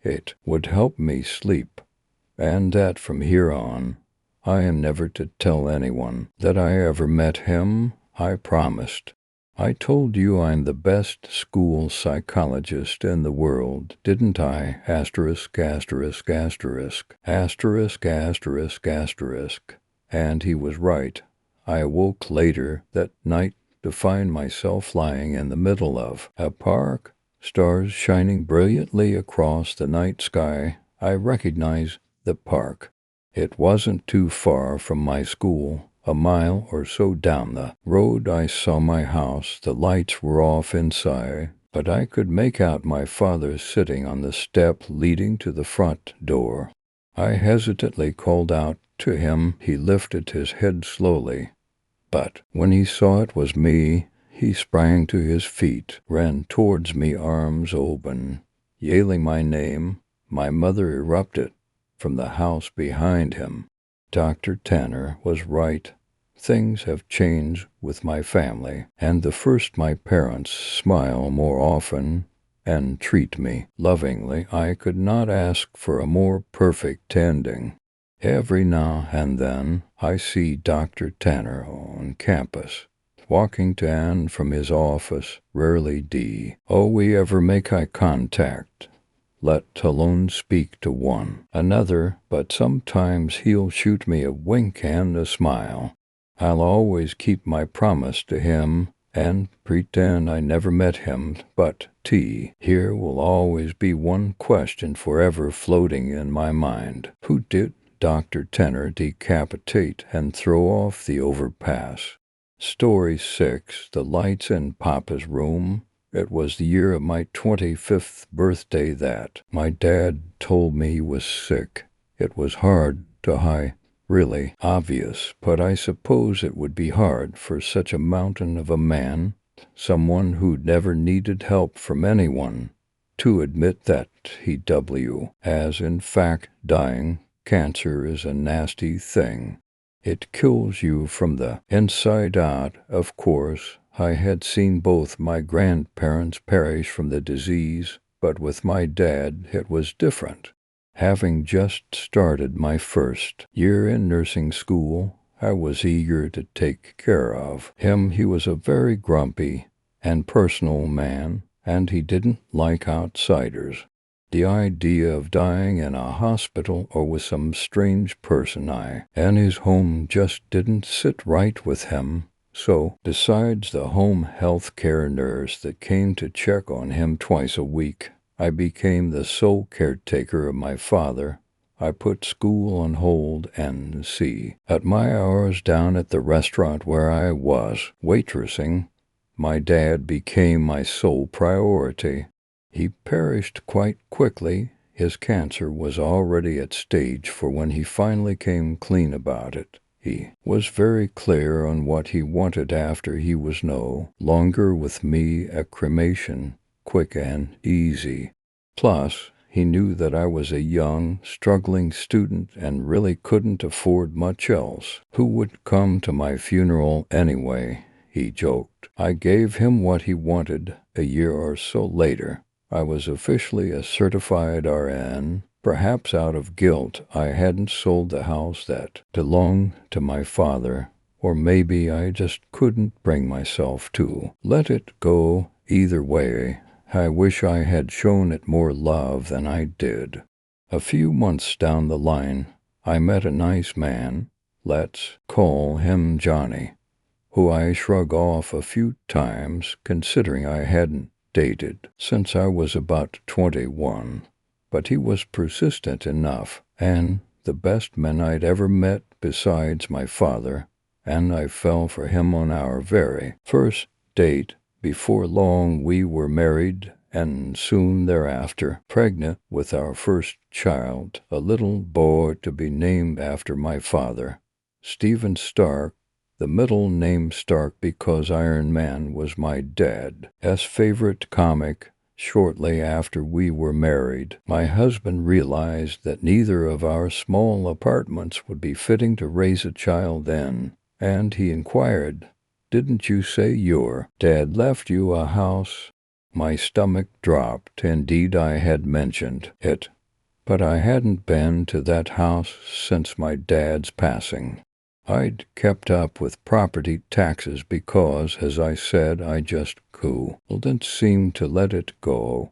It would help me sleep, and that from here on, I am never to tell anyone that I ever met him. I promised. "I told you I'm the best school psychologist in the world, didn't I?" Asterisk, asterisk, asterisk, asterisk, asterisk, asterisk. And he was right. I awoke later that night to find myself lying in the middle of a park, stars shining brilliantly across the night sky. I recognized the park. It wasn't too far from my school. A mile or so down the road I saw my house. The lights were off inside, but I could make out my father sitting on the step leading to the front door. I hesitantly called out to him. He lifted his head slowly, but when he saw it was me, he sprang to his feet, ran towards me, arms open, yelling my name. My mother erupted from the house behind him. Dr. Tanner was right. Things have changed with my family, and the first my parents smile more often and treat me lovingly. I could not ask for a more perfect ending. Every now and then I see Dr. Tanner on campus, walking to and from his office, rarely D. Oh, we ever make eye contact, let alone speak to one another, but sometimes he'll shoot me a wink and a smile. I'll always keep my promise to him and pretend I never met him, but here will always be one question forever floating in my mind. Who did Dr. Tanner decapitate and throw off the overpass? Story 6. The lights in Papa's room. It was the year of my 25th birthday that my dad told me he was sick. It was hard to hide. Really obvious, but I suppose it would be hard for such a mountain of a man, someone who'd never needed help from anyone, to admit that he as in fact dying. Cancer is a nasty thing. It kills you from the inside out. Of course, I had seen both my grandparents perish from the disease, but with my dad it was different. Having just started my first year in nursing school, I was eager to take care of him. He was a very grumpy and personal man, and he didn't like outsiders. The idea of dying in a hospital or with some strange person in his home just didn't sit right with him. So, besides the home health care nurse that came to check on him twice a week, I became the sole caretaker of my father. I put school on hold and at my hours down at the restaurant where I was waitressing, my dad became my sole priority. He perished quite quickly. His cancer was already at stage 4 when he finally came clean about it. He was very clear on what he wanted after he was no longer with me, a cremation, quick and easy. Plus, he knew that I was a young, struggling student and really couldn't afford much else. Who would come to my funeral anyway? He joked. I gave him what he wanted. A year or so later, I was officially a certified RN. Perhaps out of guilt, I hadn't sold the house that belonged to my father, or maybe I just couldn't bring myself to let it go. Either way, I wish I had shown it more love than I did. A few months down the line, I met a nice man, let's call him Johnny, who I shrug off a few times considering I hadn't dated since I was about 21. But he was persistent enough, and the best man I'd ever met besides my father, and I fell for him on our very first date. Before long we were married, and soon thereafter pregnant with our first child, a little boy to be named after my father, Stephen Stark, the middle name Stark because Iron Man was my dad's favorite comic. Shortly after we were married, my husband realized that neither of our small apartments would be fitting to raise a child in, and he inquired, "Didn't you say your dad left you a house?" My stomach dropped. Indeed, I had mentioned it, but I hadn't been to that house since my dad's passing. I'd kept up with property taxes because, as I said, I just couldn't seem to let it go.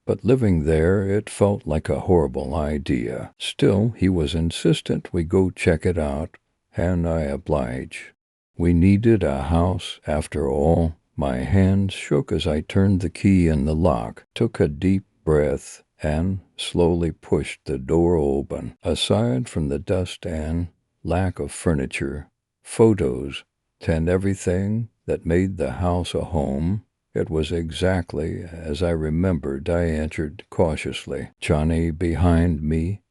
But living there, it felt like a horrible idea. Still, he was insistent we go check it out, and I obliged. We needed a house, after all. My hands shook as I turned the key in the lock, took a deep breath, and slowly pushed the door open. Aside from the dust and lack of furniture, photos, and everything that made the house a home, it was exactly as I remembered. I entered cautiously, Johnny behind me,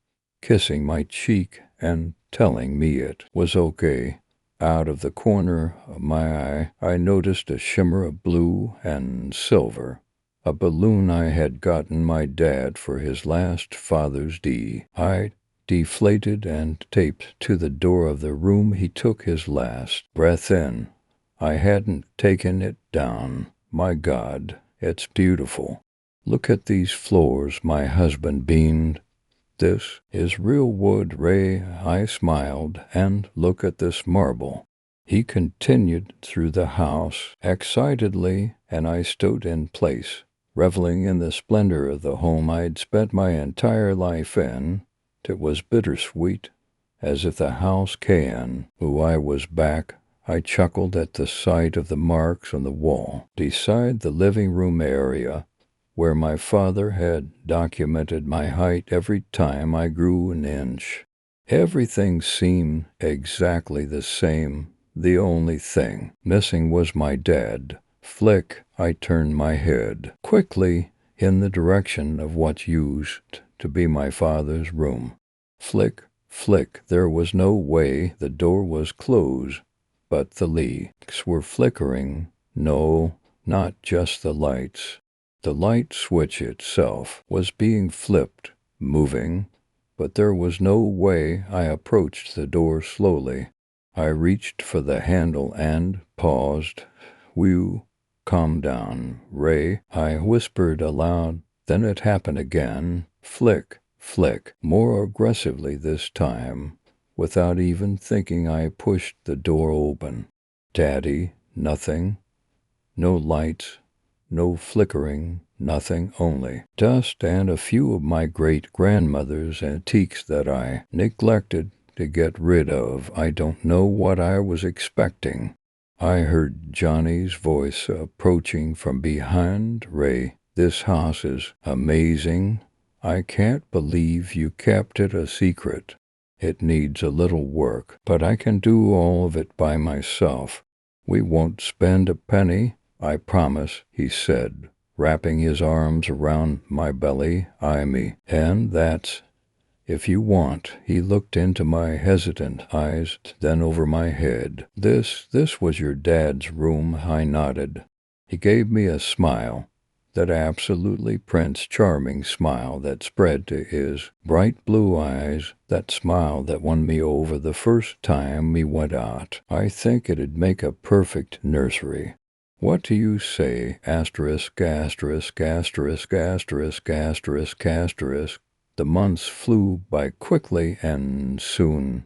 kissing my cheek and telling me it was okay. Out of the corner of my eye, I noticed a shimmer of blue and silver, a balloon I had gotten my dad for his last Father's Day. I deflated and taped to the door of the room. He took his last breath in. I hadn't taken it down. My God, it's beautiful. Look at these floors, my husband beamed. This is real wood, Ray. I smiled. And look at this marble. He continued through the house excitedly, and I stood in place, reveling in the splendor of the home I'd spent my entire life in. It was bittersweet, as if the house can. I was back. I chuckled at the sight of the marks on the wall beside the living room area, where my father had documented my height every time I grew an inch. Everything seemed exactly the same. The only thing missing was my dad. Flick, I turned my head quickly in the direction of what used to be my father's room. Flick, flick, there was no way. The door was closed, but the lights were flickering. No, not just the lights. The light switch itself was being flipped, moving, but there was no way. I approached the door slowly. I reached for the handle and paused. "Will calm down, Ray," I whispered aloud. Then it happened again. Flick, flick, more aggressively this time. Without even thinking, I pushed the door open. "Daddy," nothing. No lights, no flickering, nothing, only dust and a few of my great-grandmother's antiques that I neglected to get rid of. I don't know what I was expecting. I heard Johnny's voice approaching from behind. "Ray, this house is amazing. I can't believe you kept it a secret. It needs a little work, but I can do all of it by myself. We won't spend a penny, I promise," he said, wrapping his arms around my belly. "Eye me, and that's if you want." He looked into my hesitant eyes, then over my head. This was your dad's room," I nodded. He gave me a smile, that absolutely Prince Charming smile that spread to his bright blue eyes, that smile that won me over the first time we went out. "I think it'd make a perfect nursery. What do you say? Asterisk, asterisk, asterisk, asterisk, asterisk, asterisk." The months flew by quickly, and soon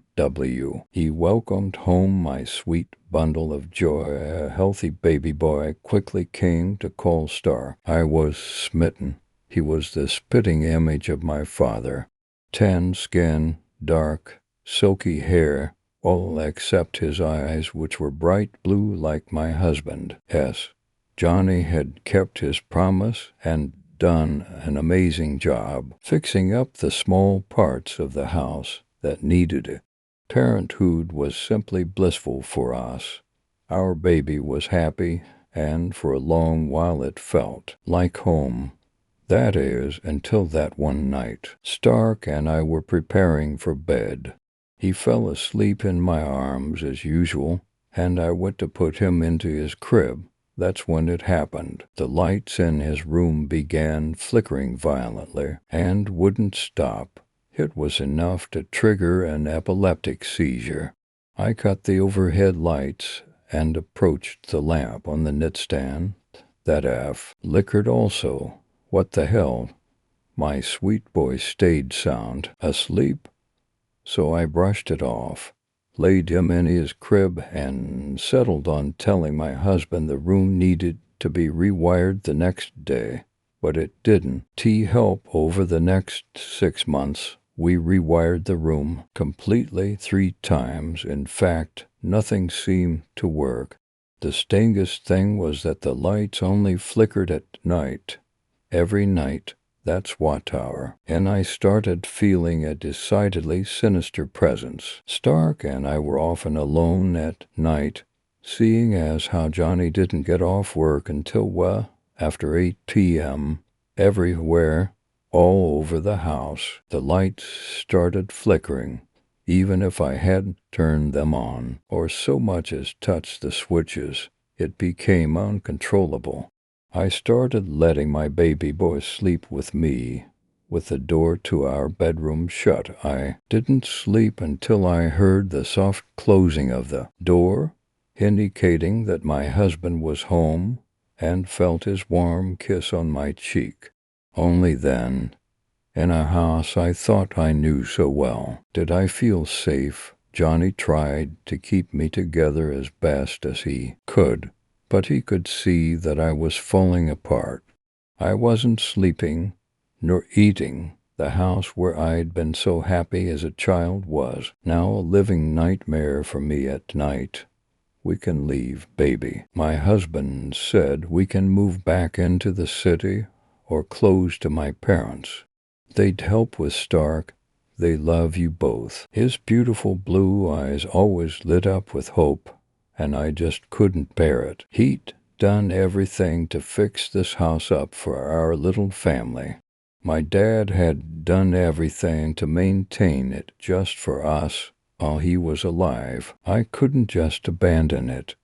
he welcomed home my sweet bundle of joy. A healthy baby boy quickly came to call Stark. I was smitten. He was the spitting image of my father. Tan skin, dark, silky hair, all except his eyes, which were bright blue like my husband's. Johnny had kept his promise and done an amazing job fixing up the small parts of the house that needed it. Parenthood was simply blissful for us. Our baby was happy, and for a long while it felt like home. That is, until that one night. Stark and I were preparing for bed. He fell asleep in my arms as usual, and I went to put him into his crib. That's when it happened. The lights in his room began flickering violently and wouldn't stop. It was enough to trigger an epileptic seizure. I cut the overhead lights and approached the lamp on the nightstand. That flickered also. What the hell? My sweet boy stayed sound asleep. So I brushed it off, laid him in his crib, and settled on telling my husband the room needed to be rewired the next day. But it didn't. Help over the next 6 months. We rewired the room completely 3 times. In fact, nothing seemed to work. The strangest thing was that the lights only flickered at night. Every night. That's Wattower. And I started feeling a decidedly sinister presence. Stark and I were often alone at night, seeing as how Johnny didn't get off work until, after 8 p.m. Everywhere, all over the house, the lights started flickering, even if I hadn't turned them on, or so much as touched the switches. It became uncontrollable. I started letting my baby boy sleep with me, with the door to our bedroom shut. I didn't sleep until I heard the soft closing of the door, indicating that my husband was home, and felt his warm kiss on my cheek. Only then, in a house I thought I knew so well, did I feel safe. Johnny tried to keep me together as best as he could, but he could see that I was falling apart. I wasn't sleeping, nor eating. The house where I'd been so happy as a child was now a living nightmare for me at night. "We can leave, baby." My husband said we can move back into the city or close to my parents. They'd help with Stark. They love you both. His beautiful blue eyes always lit up with hope, and I just couldn't bear it. He'd done everything to fix this house up for our little family. My dad had done everything to maintain it just for us while he was alive. I couldn't just abandon it.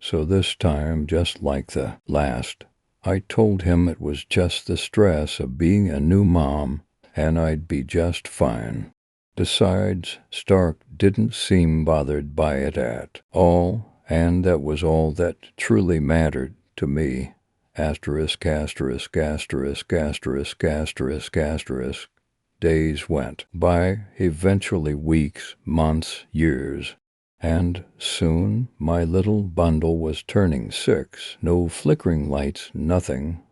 So this time, just like the last, I told him it was just the stress of being a new mom, and I'd be just fine. Besides, Stark didn't seem bothered by it at all, and that was all that truly mattered to me. Asterisk, asterisk, asterisk, asterisk, asterisk, asterisk. Days went by, eventually weeks, months, years. And soon my little bundle was turning 6. No flickering lights, nothing.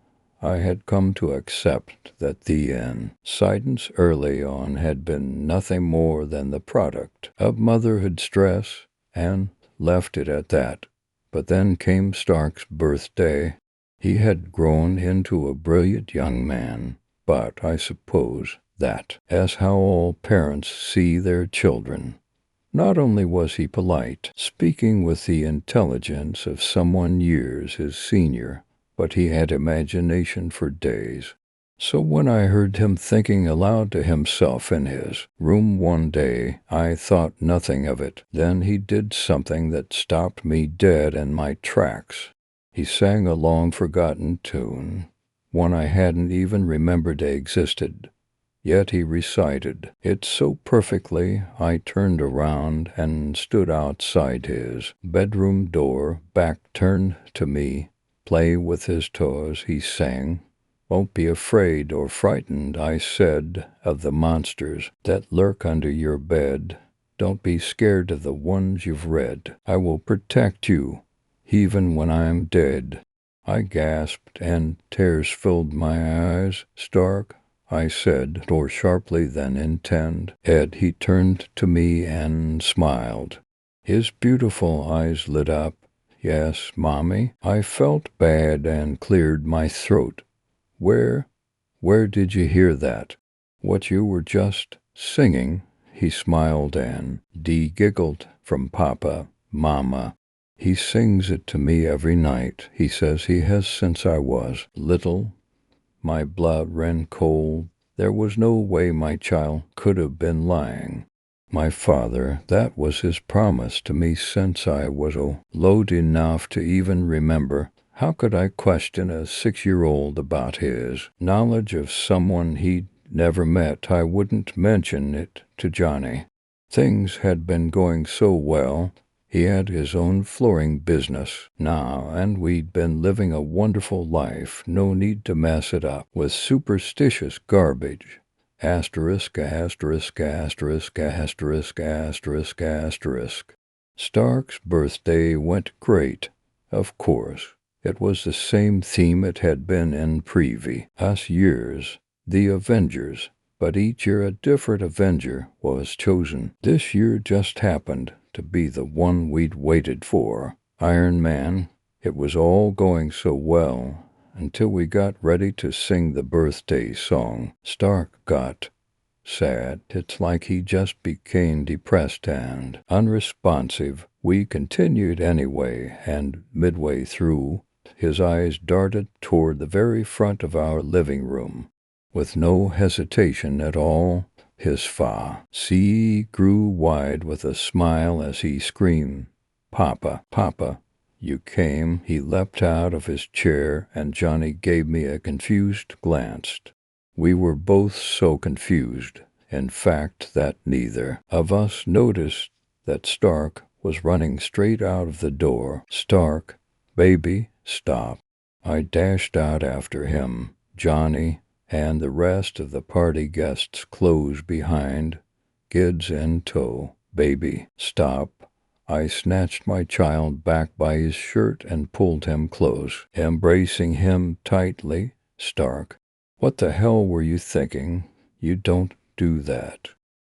I had come to accept that the incidents early on had been nothing more than the product of motherhood stress, and left it at that. But then came Stark's birthday. He had grown into a brilliant young man, but I suppose that is how all parents see their children. Not only was he polite, speaking with the intelligence of someone years his senior, but he had imagination for days. So when I heard him thinking aloud to himself in his room one day, I thought nothing of it. Then he did something that stopped me dead in my tracks. He sang a long-forgotten tune, one I hadn't even remembered existed. Yet he recited it so perfectly, I turned around and stood outside his bedroom door, back turned to me. Play with his toes, he sang. Won't be afraid or frightened, I said, of the monsters that lurk under your bed. Don't be scared of the ones you've read. I will protect you, even when I'm dead. I gasped, and tears filled my eyes. Stark, I said, more sharply than intend. Ed, he turned to me and smiled. His beautiful eyes lit up. Yes, Mommy. I felt bad and cleared my throat. Where did you hear that? What you were just singing? He smiled and Dee giggled. From Papa, Mama. He sings it to me every night. He says he has since I was little. My blood ran cold. There was no way my child could have been lying. My father, that was his promise to me since I was old enough to even remember. How could I question a 6-year-old about his knowledge of someone he'd never met? I wouldn't mention it to Johnny. Things had been going so well. He had his own flooring business now, and we'd been living a wonderful life. No need to mess it up with superstitious garbage. Asterisk, asterisk, asterisk, asterisk, asterisk, asterisk. Stark's birthday went great, of course. It was the same theme it had been in previous years, the Avengers, but each year a different Avenger was chosen. This year just happened to be the one we'd waited for, Iron Man. It was all going so well until we got ready to sing the birthday song. Stark got sad. It's like he just became depressed and unresponsive. We continued anyway, and midway through, his eyes darted toward the very front of our living room. With no hesitation at all, his face grew wide with a smile as he screamed, Papa, Papa, you came. He leapt out of his chair, and Johnny gave me a confused glance. We were both so confused, in fact, that neither of us noticed that Stark was running straight out of the door. Stark, baby, stop. I dashed out after him. Johnny and the rest of the party guests closed behind, kids in tow. Baby, stop. I snatched my child back by his shirt and pulled him close, embracing him tightly. Stark, what the hell were you thinking? You don't do that.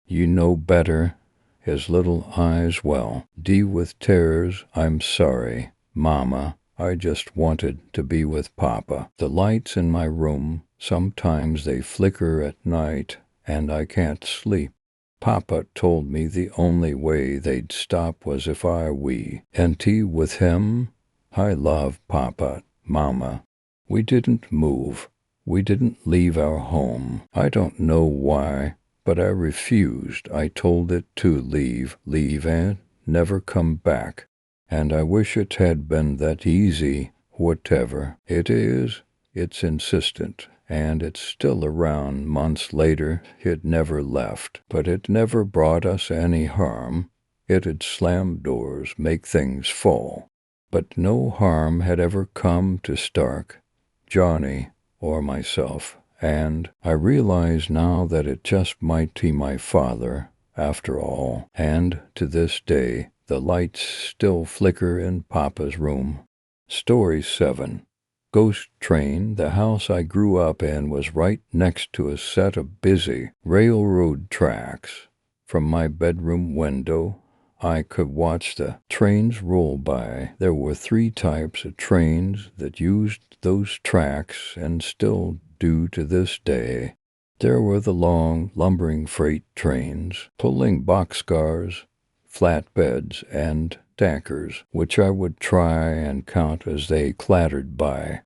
You know better. His little eyes well, Dee with tears. I'm sorry, Mama. I just wanted to be with Papa. The lights in my room, sometimes they flicker at night, and I can't sleep. Papa told me the only way they'd stop was if I went with him. I love Papa, Mama. We didn't move. We didn't leave our home. I don't know why, but I refused. I told it to leave and never come back. And I wish it had been that easy. Whatever it is, it's insistent. And it's still around months later. It never left, but it never brought us any harm. It'd slam doors, make things fall. But no harm had ever come to Stark, Johnny, or myself, and I realize now that it just might be my father, after all, and to this day, the lights still flicker in Papa's room. Story 7. Ghost Train. The house I grew up in was right next to a set of busy railroad tracks. From my bedroom window, I could watch the trains roll by. There were 3 types of trains that used those tracks and still do to this day. There were the long, lumbering freight trains, pulling boxcars, flatbeds, and tankers, which I would try and count as they clattered by.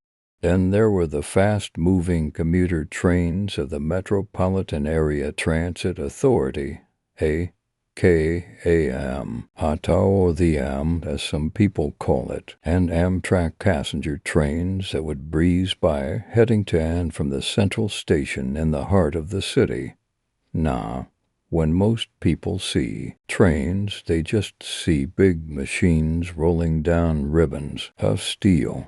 Then there were the fast-moving commuter trains of the Metropolitan Area Transit Authority, AKAM, or the AM, as some people call it, and Amtrak passenger trains that would breeze by, heading to and from the central station in the heart of the city. Nah, when most people see trains, they just see big machines rolling down ribbons of steel.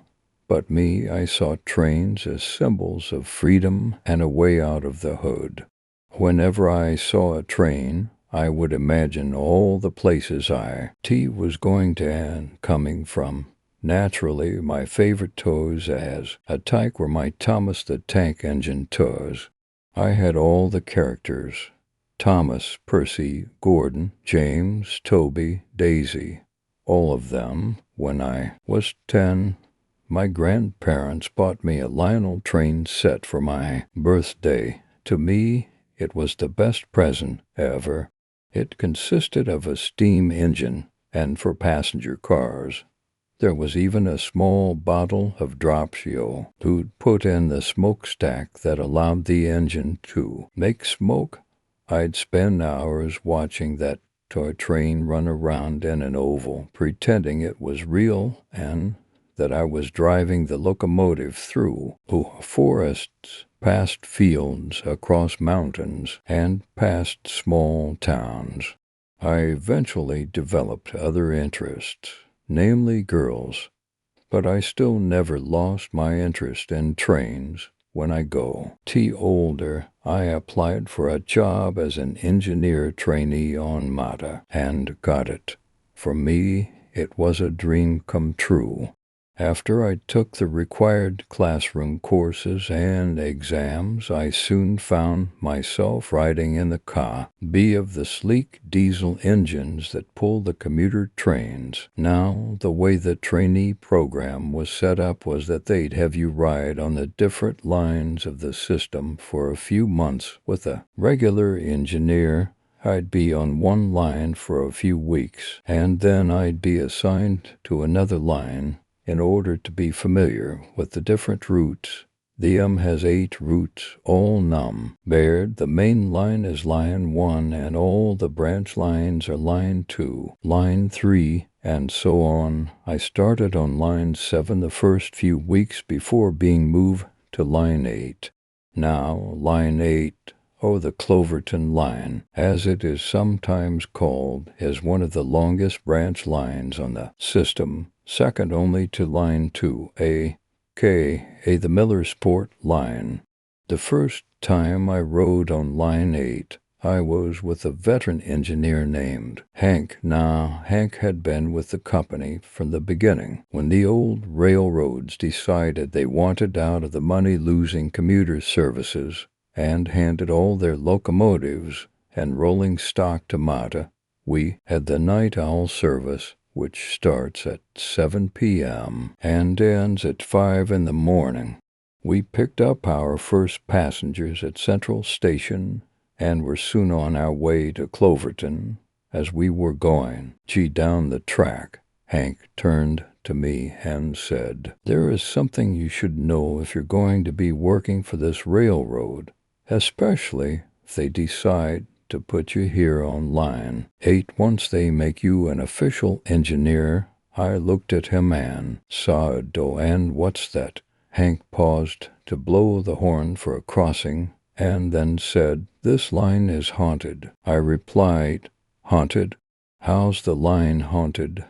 But me, I saw trains as symbols of freedom and a way out of the hood. Whenever I saw a train, I would imagine all the places was going to and coming from. Naturally, my favorite toes as a tyke were my Thomas the Tank Engine toes. I had all the characters: Thomas, Percy, Gordon, James, Toby, Daisy. All of them. When I was 10, my grandparents bought me a Lionel train set for my birthday. To me, it was the best present ever. It consisted of a steam engine, and for passenger cars, there was even a small bottle of dropsio who'd put in the smokestack that allowed the engine to make smoke. I'd spend hours watching that toy train run around in an oval, pretending it was real and that I was driving the locomotive through forests, past fields, across mountains, and past small towns. I eventually developed other interests, namely girls, but I still never lost my interest in trains. When I older, I applied for a job as an engineer trainee on MATA and got it. For me, it was a dream come true. After I took the required classroom courses and exams, I soon found myself riding in the car B of the sleek diesel engines that pull the commuter trains. Now, the way the trainee program was set up was that they'd have you ride on the different lines of the system for a few months with a regular engineer. I'd be on one line for a few weeks, and then I'd be assigned to another line in order to be familiar with the different routes. The has 8 routes, all numbered. The main line is line 1, and all the branch lines are line 2, line 3, and so on. I started on line 7 the first few weeks before being moved to line 8. Now, line 8, or the Cloverton line, as it is sometimes called, is one of the longest branch lines on the system, second only to line 2, the Millersport line. The first time I rode on line 8, I was with a veteran engineer named Hank. Now, Hank had been with the company from the beginning, when the old railroads decided they wanted out of the money-losing commuter services and handed all their locomotives and rolling stock to MATA. We had the night owl service, which starts at 7 p.m. and ends at 5 in the morning. We picked up our first passengers at Central Station and were soon on our way to Cloverton. As we were going down the track, Hank turned to me and said, "There is something you should know if you're going to be working for this railroad, especially if they decide to put you here on line 8 once they make you an official engineer." I looked at him and said, "And what's that?" Hank paused to blow the horn for a crossing and then said, "This line is haunted." I replied, "Haunted? How's the line haunted?"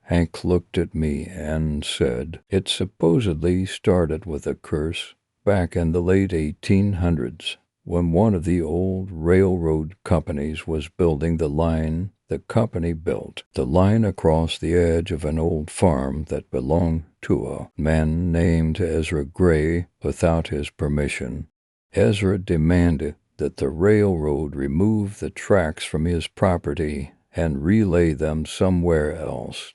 Hank looked at me and said, "It supposedly started with a curse back in the late 1800s. When one of the old railroad companies was building the line, the company built the line across the edge of an old farm that belonged to a man named Ezra Gray without his permission. Ezra demanded that the railroad remove the tracks from his property and relay them somewhere else.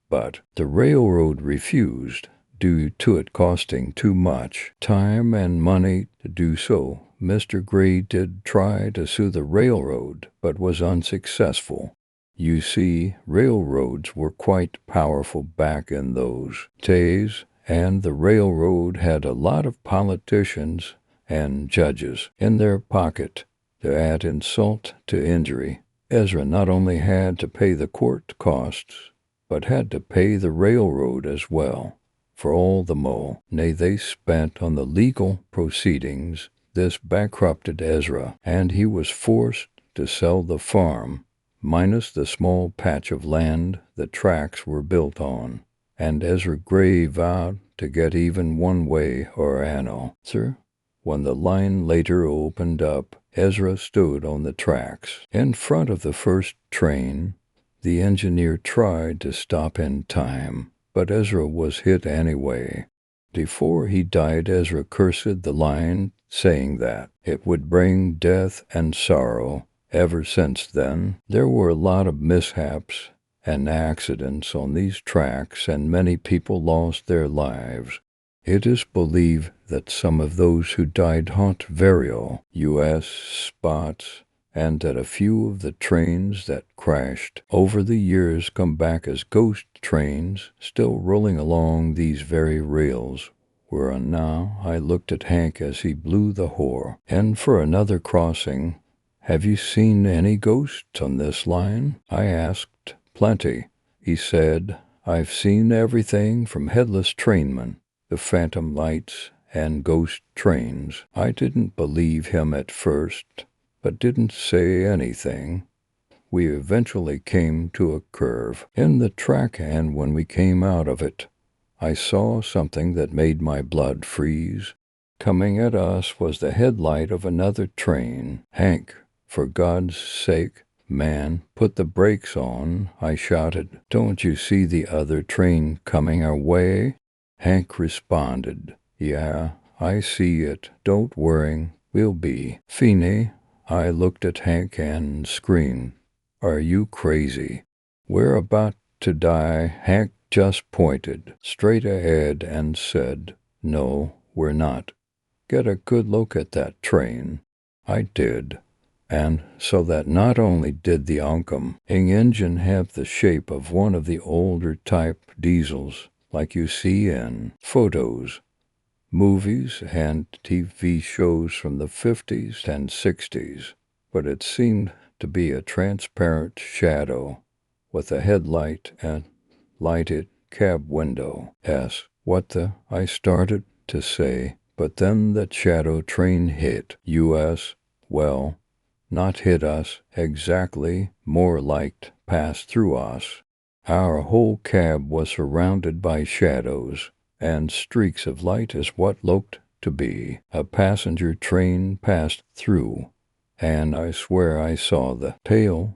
But the railroad refused, due to it costing too much time and money to do so. Mr. Gray did try to sue the railroad, but was unsuccessful. You see, railroads were quite powerful back in those days, and the railroad had a lot of politicians and judges in their pocket to add insult to injury. Ezra not only had to pay the court costs, but had to pay the railroad as well for all the money they spent on the legal proceedings. This bankrupted Ezra, and he was forced to sell the farm, minus the small patch of land the tracks were built on. And Ezra Gray vowed to get even one way or another. When the line later opened up, Ezra stood on the tracks in front of the first train. The engineer tried to stop in time, but Ezra was hit anyway. Before he died, Ezra cursed the line, saying that it would bring death and sorrow. Ever since then, there were a lot of mishaps and accidents on these tracks, and many people lost their lives. It is believed that some of those who died haunt various U.S. spots, and that a few of the trains that crashed over the years come back as ghost trains, still rolling along these very rails. Whereon now I looked at Hank as he blew the horn, and for another crossing. "Have you seen any ghosts on this line?" I asked. "Plenty," he said. "I've seen everything from headless trainmen to phantom lights and ghost trains." I didn't believe him at first, but didn't say anything. We eventually came to a curve in the track, and when we came out of it, I saw something that made my blood freeze. Coming at us was the headlight of another train. "Hank, for God's sake, man, put the brakes on," I shouted. "Don't you see the other train coming our way?" Hank responded, "Yeah, I see it. Don't worry, we'll be fine." I looked at Hank and screamed, "Are you crazy? We're about to die." Hank just pointed straight ahead and said, "No, we're not. Get a good look at that train." I did. And so that not only did the oncoming engine have the shape of one of the older type diesels like you see in photos, movies, and TV shows from the 50s and 60s, but it seemed to be a transparent shadow with a headlight and lighted cab window. "What the—" I started to say, but then that shadow train hit us. Well, not hit us exactly, more like passed through us. Our whole cab was surrounded by shadows, and streaks of light as what looked to be a passenger train passed through, and I swear I saw the pale,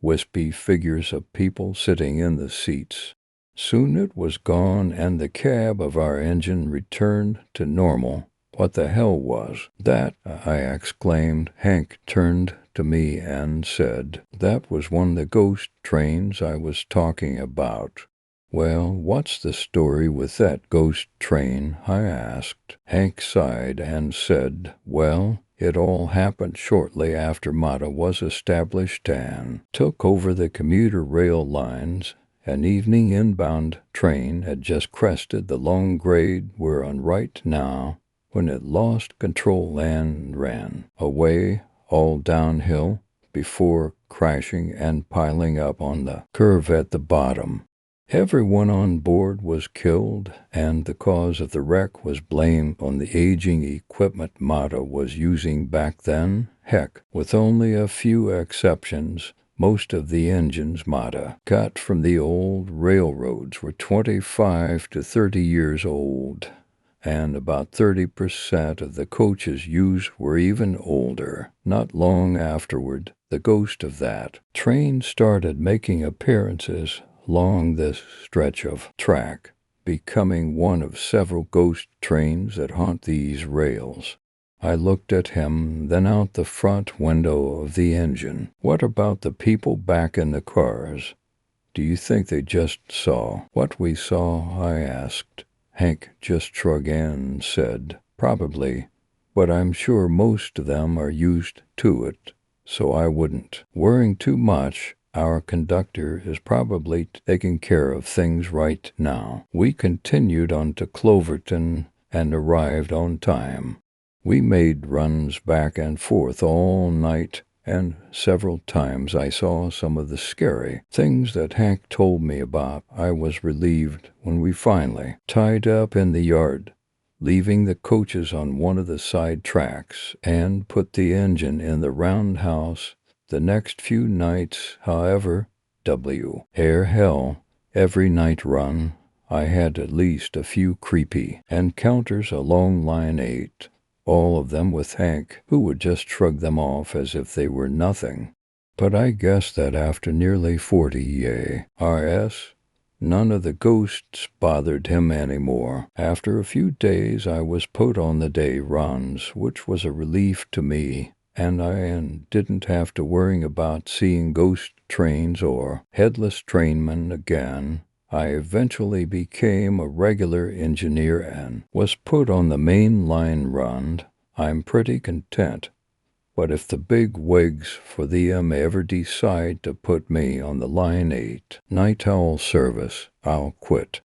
wispy figures of people sitting in the seats. Soon it was gone, and the cab of our engine returned to normal. "What the hell was that?" I exclaimed. Hank turned to me and said, "That was one of the ghost trains I was talking about." "Well, what's the story with that ghost train?" I asked. Hank sighed and said, "Well, it all happened shortly after MATA was established and took over the commuter rail lines. An evening inbound train had just crested the long grade we're on right now when it lost control and ran away all downhill before crashing and piling up on the curve at the bottom. Everyone on board was killed, and the cause of the wreck was blamed on the aging equipment MATA was using back then. Heck, with only a few exceptions, most of the engines MATA got from the old railroads were 25 to 30 years old, and about 30% of the coaches used were even older. Not long afterward, the ghost of that train started making appearances along this stretch of track, becoming one of several ghost trains that haunt these rails. I looked at him, then out the front window of the engine. "What about the people back in the cars? Do you think they just saw what we saw?" I asked. Hank just shrugged and said, "Probably, but I'm sure most of them are used to it, so I wouldn't worry too much Our conductor is probably taking care of things right now. We continued on to Cloverton and arrived on time. We made runs back and forth all night, and several times I saw some of the scary things that Hank told me about. I was relieved when we finally tied up in the yard, leaving the coaches on one of the side tracks, and put the engine in the roundhouse. The next few nights, however, air hell, every night run, I had at least a few creepy encounters along Line 8, all of them with Hank, who would just shrug them off as if they were nothing. But I guess that after nearly 40 RS, none of the ghosts bothered him anymore. After a few days, I was put on the day runs, which was a relief to me, and I didn't have to worry about seeing ghost trains or headless trainmen again. I eventually became a regular engineer and was put on the main line run. I'm pretty content. But if the big wigs for the ever decide to put me on the Line 8 night owl service, I'll quit.